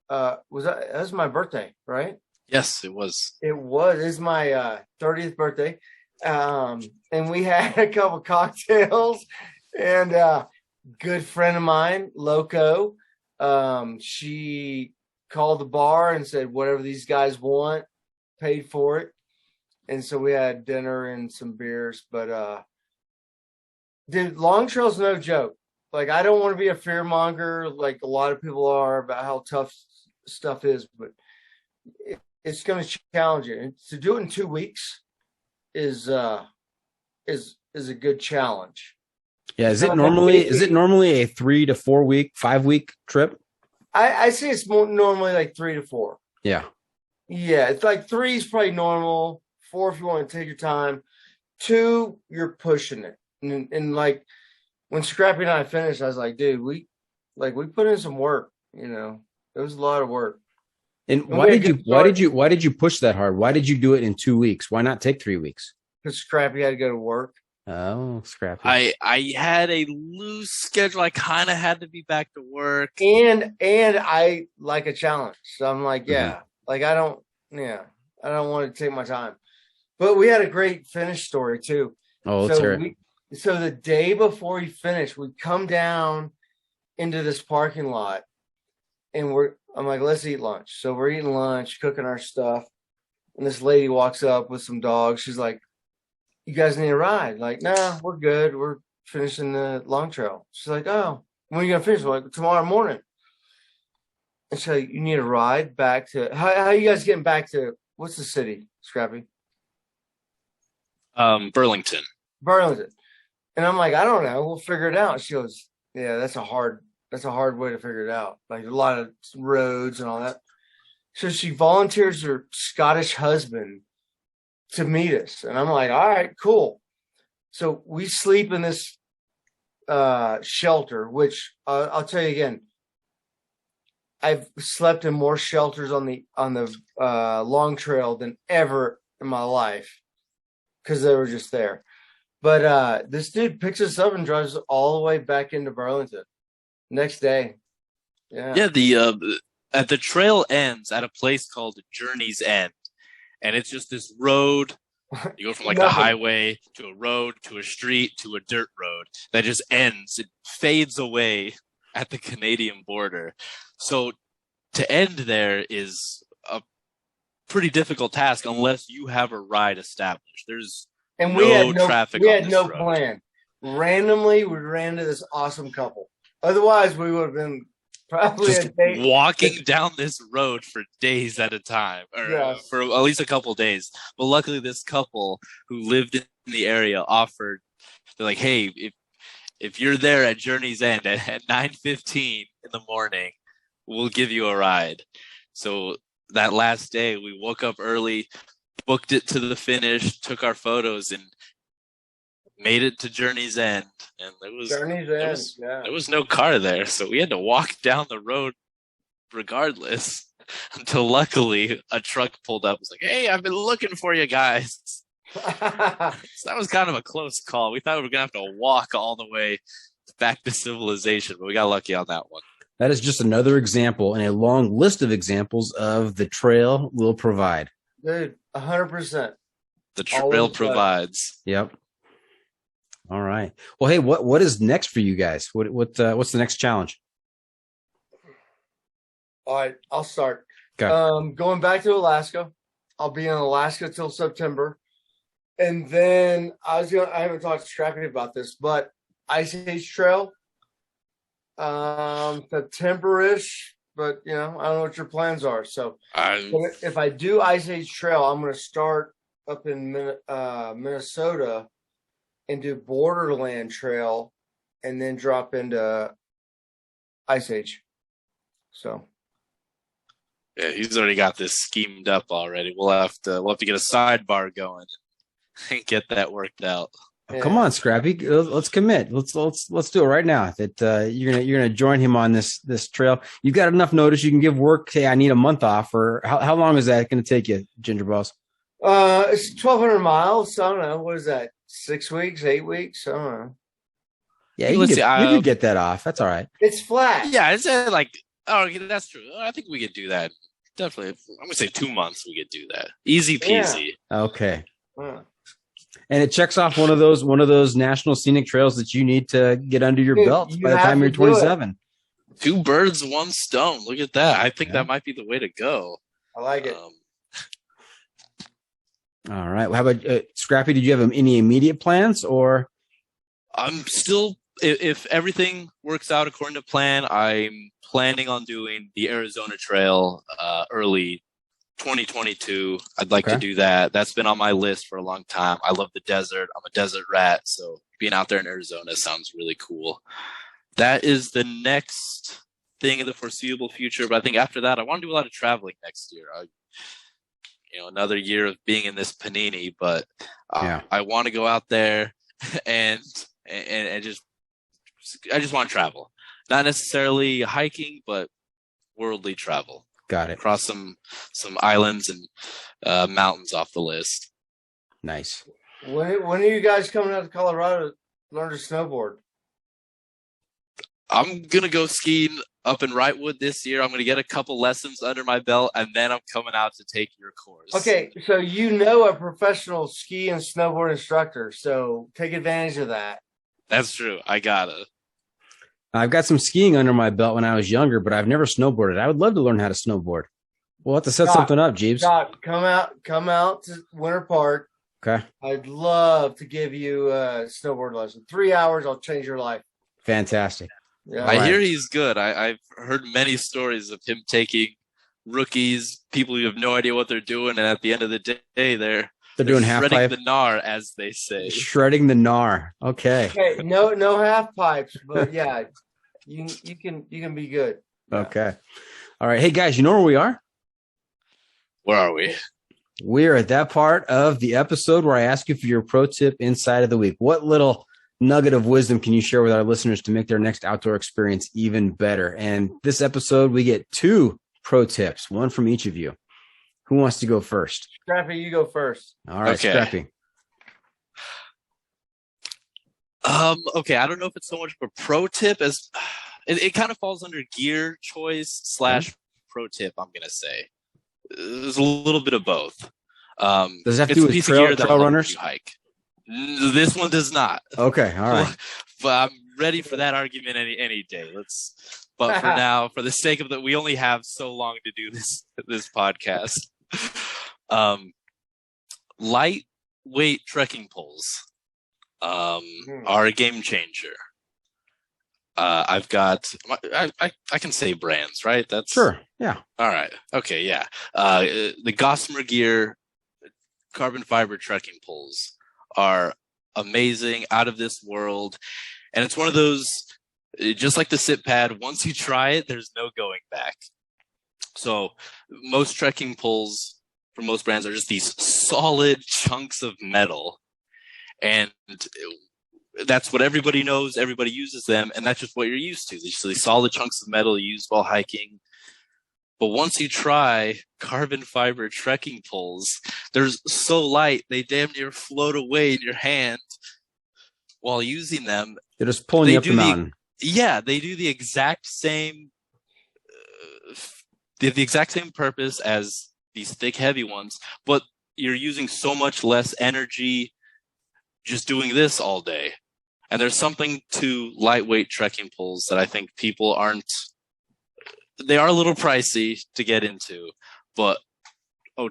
[SPEAKER 4] that was my birthday, right?
[SPEAKER 3] Yes, it was.
[SPEAKER 4] It was. It's my 30th birthday, and we had a couple cocktails, and good friend of mine, Loco, she called the bar and said whatever these guys want, paid for it, and so we had dinner and some beers. But dude, Long Trail's no joke. Like, I don't want to be a fear monger like a lot of people are about how tough stuff is, but it's going to challenge you. And to do it in 2 weeks is a good challenge.
[SPEAKER 2] Yeah. Is it normally a 3 to 4 week, 5 week trip?
[SPEAKER 4] I say it's normally like 3 to 4.
[SPEAKER 2] Yeah.
[SPEAKER 4] Yeah, it's like 3 is probably normal. 4 if you want to take your time. 2, you're pushing it. And like when Scrappy and I finished, I was like, dude, we put in some work. It was a lot of work.
[SPEAKER 2] And why did you push that hard? Why did you do it in 2 weeks? Why not take 3 weeks?
[SPEAKER 4] Because Scrappy had to go to work.
[SPEAKER 2] Oh, Scrappy.
[SPEAKER 3] I had a loose schedule. I kind of had to be back to work.
[SPEAKER 4] And I like a challenge. So I'm like, yeah, like I don't want to take my time. But we had a great finish story too.
[SPEAKER 2] Oh, let's hear it.
[SPEAKER 4] So the day before we finished, we come down into this parking lot, and I'm like, let's eat lunch. So we're eating lunch, cooking our stuff, and this lady walks up with some dogs. She's like, you guys need a ride? Like, nah, we're good. We're finishing the Long Trail. She's like, oh, when are you gonna finish? We're like, tomorrow morning. And she's like, you need a ride back to how are you guys getting back to what's the city, Scrappy?
[SPEAKER 3] Burlington.
[SPEAKER 4] And I'm like, I don't know. We'll figure it out. She goes, yeah, that's a hard way to figure it out. Like a lot of roads and all that. So she volunteers her Scottish husband to meet us. And I'm like, all right, cool. So we sleep in this shelter, which I'll tell you again, I've slept in more shelters on the Long Trail than ever in my life because they were just there. But this dude picks us up and drives all the way back into Burlington next day. Yeah.
[SPEAKER 3] Yeah. At the trail ends at a place called Journey's End, and it's just this road. You go from like the highway to a road to a street to a dirt road that just ends. It fades away at the Canadian border. So to end there is a pretty difficult task unless you have a ride established. There's
[SPEAKER 4] we had no
[SPEAKER 3] traffic.
[SPEAKER 4] We had no plan. Randomly, we ran into this awesome couple. Otherwise, we would have been probably
[SPEAKER 3] just walking down this road for days at a time, or for at least a couple days. But luckily, this couple who lived in the area offered. They're like, "Hey, if you're there at Journey's End at 9:15 in the morning, we'll give you a ride." So that last day, we woke up early, booked it to the finish, took our photos, and made it to Journey's End. And there was no car there, so we had to walk down the road regardless until luckily a truck pulled up. It was like, "Hey, I've been looking for you guys." So that was kind of a close call. We thought we were gonna have to walk all the way back to civilization, but we got lucky on that one.
[SPEAKER 2] That is just another example in a long list of examples of the trail will provide.
[SPEAKER 4] Dude, 100%.
[SPEAKER 3] The trail provides.
[SPEAKER 2] Yep. All right. Well, hey, what is next for you guys? What's the next challenge?
[SPEAKER 4] All right, I'll start.
[SPEAKER 2] Okay.
[SPEAKER 4] Going back to Alaska. I'll be in Alaska till September. And then I haven't talked to Scrappy about this, but Ice Age Trail, September-ish, but I don't know what your plans are. So if I do Ice Age Trail, I'm going to start up in Minnesota and do Borderland Trail and then drop into Ice Age. So.
[SPEAKER 3] Yeah, he's already got this schemed up already. We'll have to get a sidebar going and get that worked out.
[SPEAKER 2] Yeah. Come on, Scrappy. Let's commit. Let's do it right now. That you're gonna join him on this trail. You've got enough notice. You can give work. Say, I need a month off. Or how long is that going to take you, Ginger Balls?
[SPEAKER 4] It's 1,200 miles. So I don't know. What is that? 6 weeks? 8 weeks? I don't know.
[SPEAKER 2] Yeah, you can get that off. That's all right.
[SPEAKER 4] It's flat.
[SPEAKER 3] Yeah, it's like. Oh, that's true. I think we could do that. Definitely. I'm gonna say 2 months. We could do that. Easy peasy.
[SPEAKER 2] Yeah. Okay. And it checks off one of those national scenic trails that you need to get under your belt by the time you're 27.
[SPEAKER 3] 2 birds, 1 stone. Look at that. I think that might be the way to go.
[SPEAKER 4] I like it.
[SPEAKER 2] All right. Well, how about Scrappy? Did you have any immediate plans, or?
[SPEAKER 3] I'm still. If everything works out according to plan, I'm planning on doing the Arizona Trail early 2022. I'd like to do that. That's been on my list for a long time. I love the desert. I'm a desert rat, so being out there in Arizona sounds really cool. That is the next thing in the foreseeable future. But I think after that, I want to do a lot of traveling next year. Another year of being in this panini, but I want to go out there and I just want to travel, not necessarily hiking, but worldly travel.
[SPEAKER 2] Got it.
[SPEAKER 3] Across some islands and mountains off the list.
[SPEAKER 2] Nice.
[SPEAKER 4] When are you guys coming out to Colorado to learn to snowboard?
[SPEAKER 3] I'm gonna go skiing up in Wrightwood this year. I'm gonna get a couple lessons under my belt, and then I'm coming out to take your course.
[SPEAKER 4] Okay, so a professional ski and snowboard instructor, so take advantage of that.
[SPEAKER 3] That's true. I gotta.
[SPEAKER 2] I've got some skiing under my belt when I was younger, but I've never snowboarded. I would love to learn how to snowboard. We'll have to set something up, Jeeves.
[SPEAKER 4] Doc, come out to Winter Park.
[SPEAKER 2] Okay.
[SPEAKER 4] I'd love to give you a snowboard lesson. 3 hours, I'll change your life.
[SPEAKER 2] Fantastic.
[SPEAKER 4] Yeah.
[SPEAKER 3] I hear he's good. I've heard many stories of him taking rookies, people who have no idea what they're doing, and at the end of the day, they're
[SPEAKER 2] doing half
[SPEAKER 3] shredding
[SPEAKER 2] pipe.
[SPEAKER 3] the gnar, as they say.
[SPEAKER 2] Shredding the gnar. Okay.
[SPEAKER 4] Okay. No half pipes, but yeah, you can be good. Yeah.
[SPEAKER 2] Okay. All right. Hey guys, you know where we are?
[SPEAKER 3] Where are we?
[SPEAKER 2] We're at that part of the episode where I ask you for your pro tip insight of the week. What little nugget of wisdom can you share with our listeners to make their next outdoor experience even better? And this episode, we get 2 pro tips, one from each of you. Who wants to go first?
[SPEAKER 4] Scrappy, you go first.
[SPEAKER 2] All right, okay. Scrappy.
[SPEAKER 3] Okay, I don't know if it's so much of a pro tip as it kind of falls under gear choice / pro tip, I'm going to say. There's a little bit of both.
[SPEAKER 2] Does that have to do with trail runners?
[SPEAKER 3] Hike. This one does not.
[SPEAKER 2] Okay, all right.
[SPEAKER 3] But I'm ready for that argument any day. But for now, for the sake of we only have so long to do this podcast. Lightweight trekking poles are a game changer. I've got I can say brands, right? That's
[SPEAKER 2] sure. Yeah.
[SPEAKER 3] All right. Okay. Yeah. The Gossamer gear carbon fiber trekking poles are amazing, out of this world, and it's one of those, just like the sit pad. Once you try it, there's no going back. So most trekking poles from most brands are just these solid chunks of metal, and that's what everybody knows. Everybody uses them, and that's just what you're used to. These solid chunks of metal used while hiking. But once you try carbon fiber trekking poles, they're so light, they damn near float away in your hand while using them.
[SPEAKER 2] They're just pulling you up the mountain.
[SPEAKER 3] They do the exact same the exact same purpose as these thick, heavy ones, but you're using so much less energy just doing this all day. And there's something to lightweight trekking poles that I think people aren't they are a little pricey to get into, but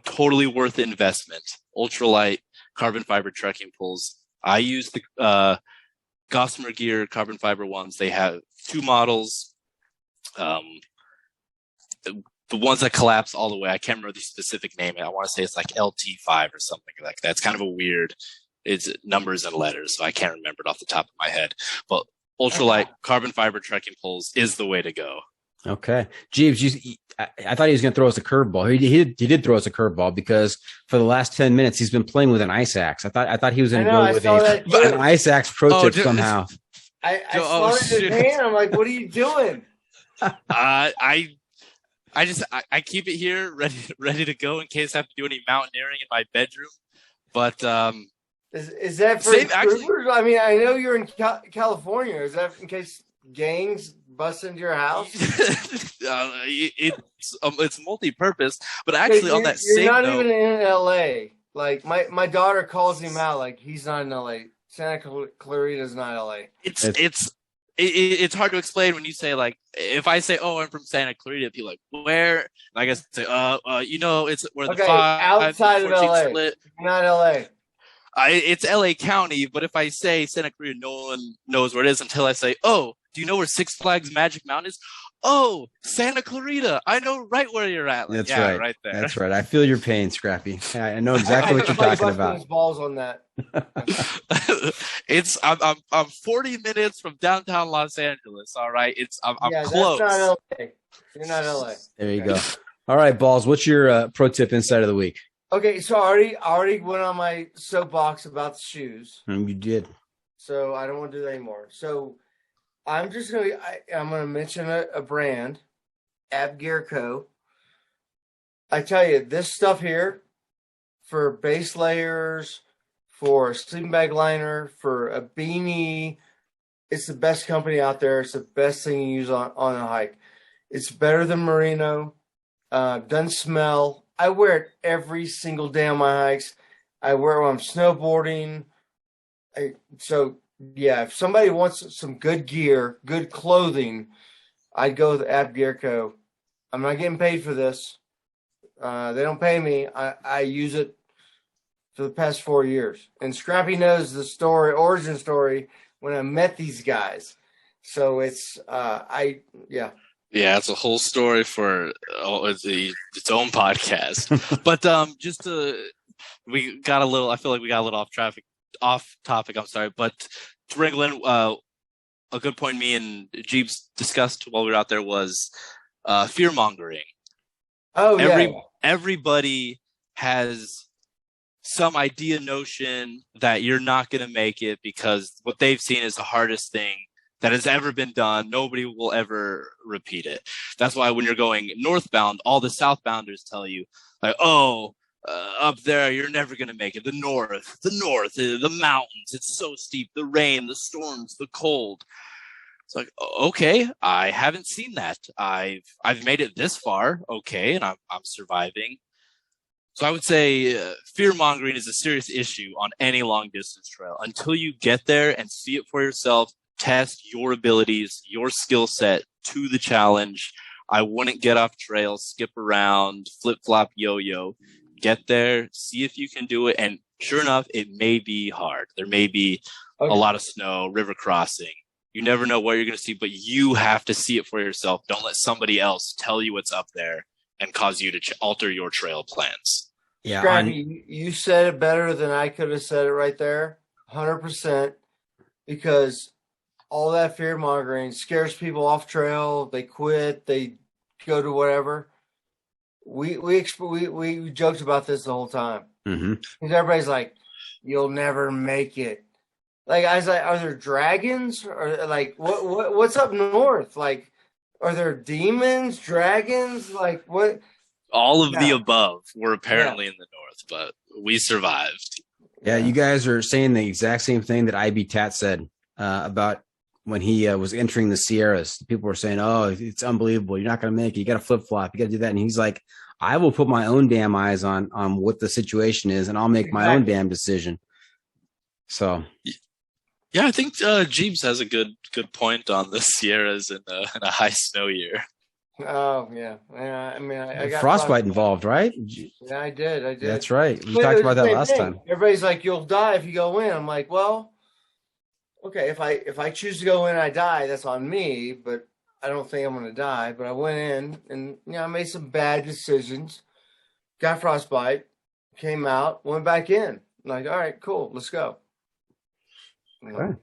[SPEAKER 3] totally worth the investment. Ultralight carbon fiber trekking poles. I use the Gossamer Gear carbon fiber ones. They have 2 models. The ones that collapse all the way. I can't remember the specific name. I want to say it's like LT5 or something like that. It's kind of a weird. It's numbers and letters, so I can't remember it off the top of my head. But ultralight carbon fiber trekking poles is the way to go.
[SPEAKER 2] Okay, Jeeves, I thought he was going to throw us a curveball. He did throw us a curveball because for the last 10 minutes he's been playing with an ice axe. I thought he was going to go with an ice axe pro tip somehow.
[SPEAKER 4] I saw it in his hand. I'm like, what are you doing?
[SPEAKER 3] I keep it here ready to go in case I have to do any mountaineering in my bedroom. But
[SPEAKER 4] is that for actually? I mean, I know you're in California. Is that in case gangs bust into your house?
[SPEAKER 3] It's multi-purpose, but actually on that same note,
[SPEAKER 4] you're not even in LA. Like my daughter calls him out like he's not in LA. Santa Clarita is not LA.
[SPEAKER 3] It's hard to explain when you say like if I say I'm from Santa Clarita, people are like where? And I guess say it's where the
[SPEAKER 4] outside of LA, split. Not LA.
[SPEAKER 3] It's LA County, but if I say Santa Clarita, no one knows where it is until I say, do you know where Six Flags Magic Mountain is? Oh, Santa Clarita. I know right where you're at.
[SPEAKER 2] That's right. Right there. That's right. I feel your pain, Scrappy. I know exactly what you're talking about.
[SPEAKER 4] Balls on that.
[SPEAKER 3] I'm 40 minutes from downtown Los Angeles. All right. I'm close.
[SPEAKER 4] That's not LA. You're not LA.
[SPEAKER 2] There you go. All right, Ballz. What's your pro tip insight of the week?
[SPEAKER 4] Okay, so I already went on my soapbox about the shoes.
[SPEAKER 2] You did.
[SPEAKER 4] So I don't want to do that anymore. So I'm just gonna mention a brand, Gear Co. I tell you, this stuff here for base layers, for a sleeping bag liner, for a beanie, it's the best company out there. It's the best thing you use on a hike. It's better than Merino. Doesn't smell. I wear it every single day on my hikes. I wear it when I'm snowboarding. If somebody wants some good gear, good clothing, I'd go with Gear Co. I'm not getting paid for this. They don't pay me. I use it for the past 4 years. And Scrappy knows the origin story when I met these guys. So it's
[SPEAKER 3] Yeah, it's a whole story for its own podcast. But we got a little. I feel like we got a little off topic. I'm sorry, but to wrangle in, a good point me and Jeeves discussed while we were out there was fear mongering.
[SPEAKER 4] Oh,
[SPEAKER 3] everybody has some notion that you're not going to make it because what they've seen is the hardest thing that has ever been done. Nobody will ever repeat it. That's why when you're going northbound, all the southbounders tell you, like, up there, you're never going to make it. The north, the mountains, it's so steep, the rain, the storms, the cold. It's like, okay, I haven't seen that. I've made it this far, okay, and I'm surviving. So I would say fear mongering is a serious issue on any long distance trail. Until you get there and see it for yourself, test your abilities, your skill set to the challenge. I wouldn't get off trail, skip around, flip-flop, yo-yo. Get there, see if you can do it. And sure enough, it may be hard. There may be a lot of snow, river crossing. You never know what you're going to see, but you have to see it for yourself. Don't let somebody else tell you what's up there and cause you to alter your trail plans.
[SPEAKER 4] Yeah, Scrappy, you said it better than I could have said it right there. 100%. Because all that fear mongering scares people off trail. They quit. They go to whatever. We joked about this the whole time.
[SPEAKER 2] Mm-hmm.
[SPEAKER 4] Because everybody's like, "You'll never make it." Like I was like, "Are there dragons or like what's up north? Like, are there demons, dragons? Like what?"
[SPEAKER 3] All of the above were apparently in the north, but we survived.
[SPEAKER 2] Yeah, you guys are saying the exact same thing that IB Tat said about when he was entering the Sierras. People were saying, "Oh, it's unbelievable. You're not going to make it. You got to flip-flop. You got to do that." And he's like, "I will put my own damn eyes on what the situation is, and I'll make my own damn decision." So,
[SPEAKER 3] yeah, I think Jeeves has a good point on the Sierras in a high snow year.
[SPEAKER 4] Oh yeah, yeah. I mean, I got
[SPEAKER 2] frostbite involved, right?
[SPEAKER 4] Yeah, I did.
[SPEAKER 2] That's right. We
[SPEAKER 4] But
[SPEAKER 2] talked
[SPEAKER 4] it was
[SPEAKER 2] about
[SPEAKER 4] the
[SPEAKER 2] that
[SPEAKER 4] same
[SPEAKER 2] last
[SPEAKER 4] thing.
[SPEAKER 2] time.
[SPEAKER 4] Everybody's like, "You'll die if you go in." I'm like, "Well, okay. If I choose to go in, I die. That's on me. But I don't think I'm going to die." But I went in, and I made some bad decisions. Got frostbite, came out, went back in. I'm like, all right, cool, let's go.
[SPEAKER 2] Okay.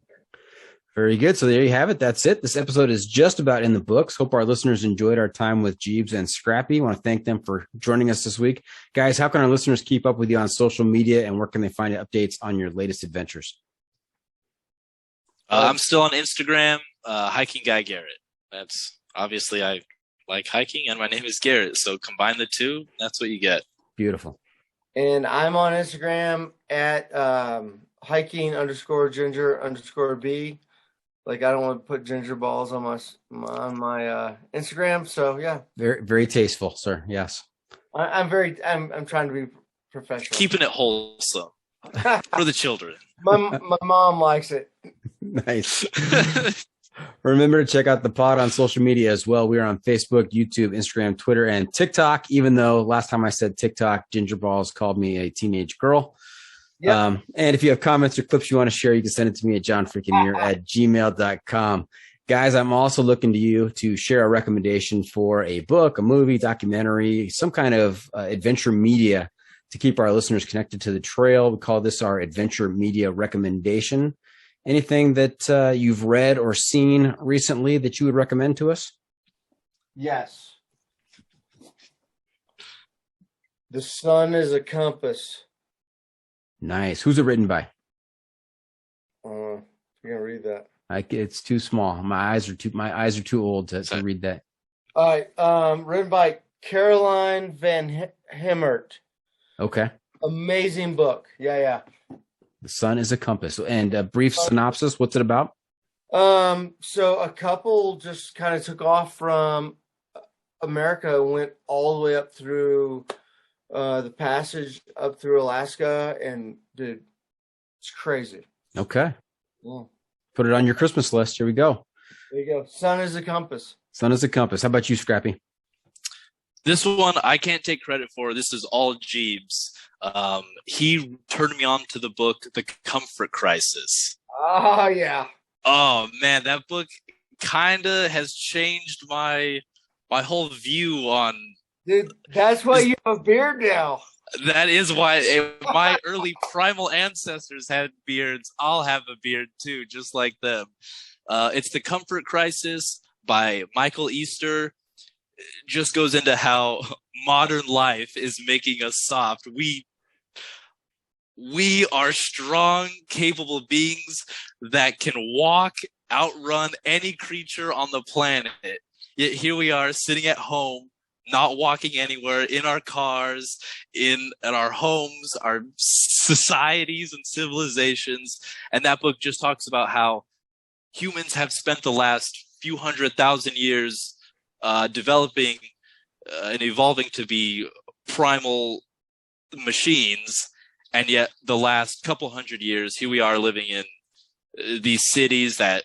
[SPEAKER 2] Very good. So there you have it. That's it. This episode is just about in the books. Hope our listeners enjoyed our time with Jeeves and Scrappy. I want to thank them for joining us this week. Guys, how can our listeners keep up with you on social media, and where can they find updates on your latest adventures?
[SPEAKER 3] I'm still on Instagram, Hiking Guy Garrett. That's obviously I like hiking, and my name is Garrett. So combine the two, that's what you get.
[SPEAKER 2] Beautiful.
[SPEAKER 4] And I'm on Instagram at hiking_ginger_B. Like, I don't want to put ginger balls on my Instagram. So yeah,
[SPEAKER 2] Very, very tasteful, sir. Yes.
[SPEAKER 4] I'm trying to be professional.
[SPEAKER 3] Keeping it wholesome for the children.
[SPEAKER 4] My mom likes it.
[SPEAKER 2] Nice. Remember to check out the pod on social media as well. We are on Facebook, YouTube, Instagram, Twitter, and TikTok, even though last time I said TikTok, Ginger Balls called me a teenage girl. Yep. And if you have comments or clips you want to share, you can send it to me at johnfreakinmuir@gmail.com. Guys, I'm also looking to you to share a recommendation for a book, a movie, documentary, some kind of adventure media to keep our listeners connected to the trail. We call this our adventure media recommendation. Anything that you've read or seen recently that you would recommend to us?
[SPEAKER 4] Yes. The Sun is a Compass.
[SPEAKER 2] Nice. Who's it written by?
[SPEAKER 4] You're gonna read that.
[SPEAKER 2] It's too small. My eyes are too old to read that.
[SPEAKER 4] All right. Written by Caroline Van Hemert.
[SPEAKER 2] Okay.
[SPEAKER 4] Amazing book. Yeah.
[SPEAKER 2] The Sun is a Compass. And a brief synopsis. What's it about?
[SPEAKER 4] So a couple just kind of took off from America, went all the way up through the passage up through Alaska, and dude, it's crazy.
[SPEAKER 2] Okay.
[SPEAKER 4] Yeah.
[SPEAKER 2] Put it on your Christmas list. Here we go.
[SPEAKER 4] There you go. Sun is a Compass.
[SPEAKER 2] Sun is a Compass. How about you, Scrappy?
[SPEAKER 3] This one I can't take credit for. This is all Jeeves. He turned me on to the book, The Comfort Crisis.
[SPEAKER 4] Oh, yeah.
[SPEAKER 3] Oh, man, that book kind of has changed my whole view on...
[SPEAKER 4] Dude, that's why you have a beard now.
[SPEAKER 3] That is why my early primal ancestors had beards. I'll have a beard, too, just like them. It's The Comfort Crisis by Michael Easter. Just goes into how modern life is making us soft. We are strong, capable beings that can walk, outrun any creature on the planet. Yet here we are sitting at home, not walking anywhere, in our cars, in our homes, our societies and civilizations. And that book just talks about how humans have spent the last few 100,000 years developing and evolving to be primal machines. And yet the last couple 100 years, here we are living in these cities that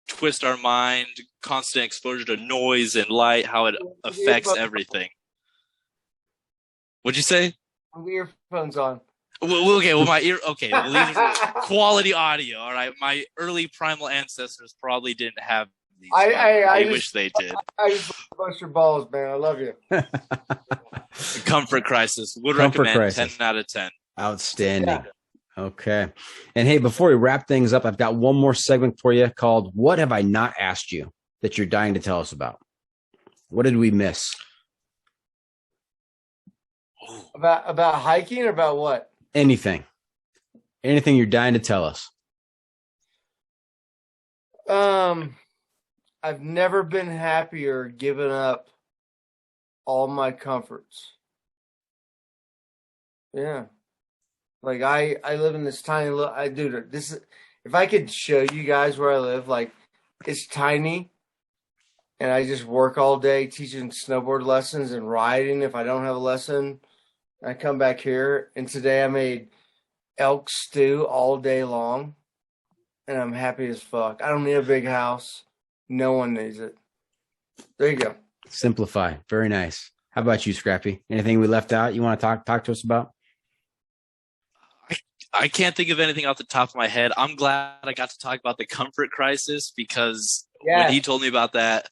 [SPEAKER 3] twist our mind, constant exposure to noise and light, how it affects everything. What'd you say?
[SPEAKER 4] Earphones on.
[SPEAKER 3] Quality audio. All right. My early primal ancestors probably didn't have these.
[SPEAKER 4] I
[SPEAKER 3] wish they did.
[SPEAKER 4] I just bust your balls, man. I love you.
[SPEAKER 3] Comfort Crisis. Would
[SPEAKER 2] Comfort
[SPEAKER 3] recommend.
[SPEAKER 2] Crisis.
[SPEAKER 3] 10 out of 10.
[SPEAKER 2] Outstanding. Yeah. Okay. And hey, before we wrap things up, I've got one more segment for you called What Have I Not Asked You that you're dying to tell us about? What did we miss?
[SPEAKER 4] About hiking or about what?
[SPEAKER 2] Anything you're dying to tell us.
[SPEAKER 4] I've never been happier giving up all my comforts. Yeah. Like I live in this tiny little, if I could show you guys where I live, like it's tiny and I just work all day teaching snowboard lessons and riding if I don't have a lesson. I come back here, and today I made elk stew all day long, and I'm happy as fuck. I don't need a big house. No one needs it. There you go.
[SPEAKER 2] Simplify. Very nice. How about you, Scrappy? Anything we left out you want to talk to us about?
[SPEAKER 3] I can't think of anything off the top of my head. I'm glad I got to talk about the comfort crisis because when he told me about that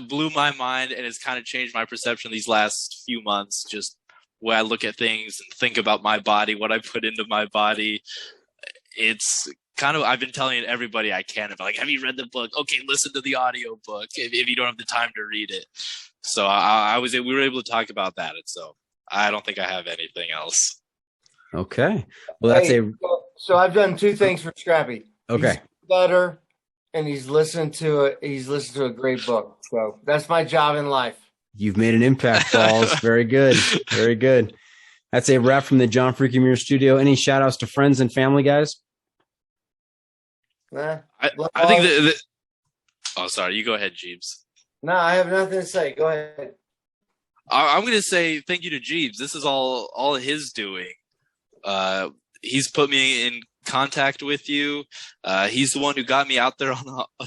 [SPEAKER 3] blew my mind, and it's kind of changed my perception these last few months. Just where I look at things and think about my body, what I put into my body. It's kind of, I've been telling everybody I can, like, have you read the book? Okay, listen to the audio book if you don't have the time to read it. So we were able to talk about that. And so I don't think I have anything else.
[SPEAKER 2] Okay. Well, that's
[SPEAKER 4] so I've done two things for Scrappy.
[SPEAKER 2] Okay.
[SPEAKER 4] He's better, and he's listened to a great book. So that's my job in life.
[SPEAKER 2] You've made an impact, Ballz. Very good. Very good. That's a wrap from the John Freaking Muir studio. Any shout outs to friends and family, guys?
[SPEAKER 3] I think oh, sorry. You go ahead, Jeeves.
[SPEAKER 4] No, I have nothing to say. Go ahead.
[SPEAKER 3] I'm going to say thank you to Jeeves. This is all his doing. He's put me in contact with you. He's the one who got me out there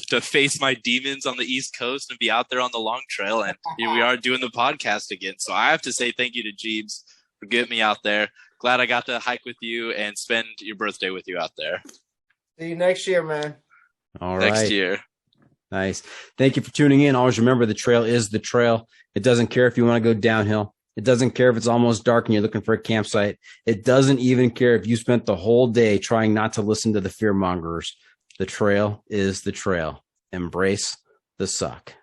[SPEAKER 3] to face my demons on the East Coast and be out there on the long trail. And here we are doing the podcast again. So I have to say thank you to Jeeves for getting me out there. Glad I got to hike with you and spend your birthday with you out there.
[SPEAKER 4] See you next year, man.
[SPEAKER 2] All right.
[SPEAKER 3] Next year.
[SPEAKER 2] Nice. Thank you for tuning in. Always remember, the trail is the trail. It doesn't care if you want to go downhill. It doesn't care if it's almost dark and you're looking for a campsite. It doesn't even care if you spent the whole day trying not to listen to the fear mongers. The trail is the trail. Embrace the suck.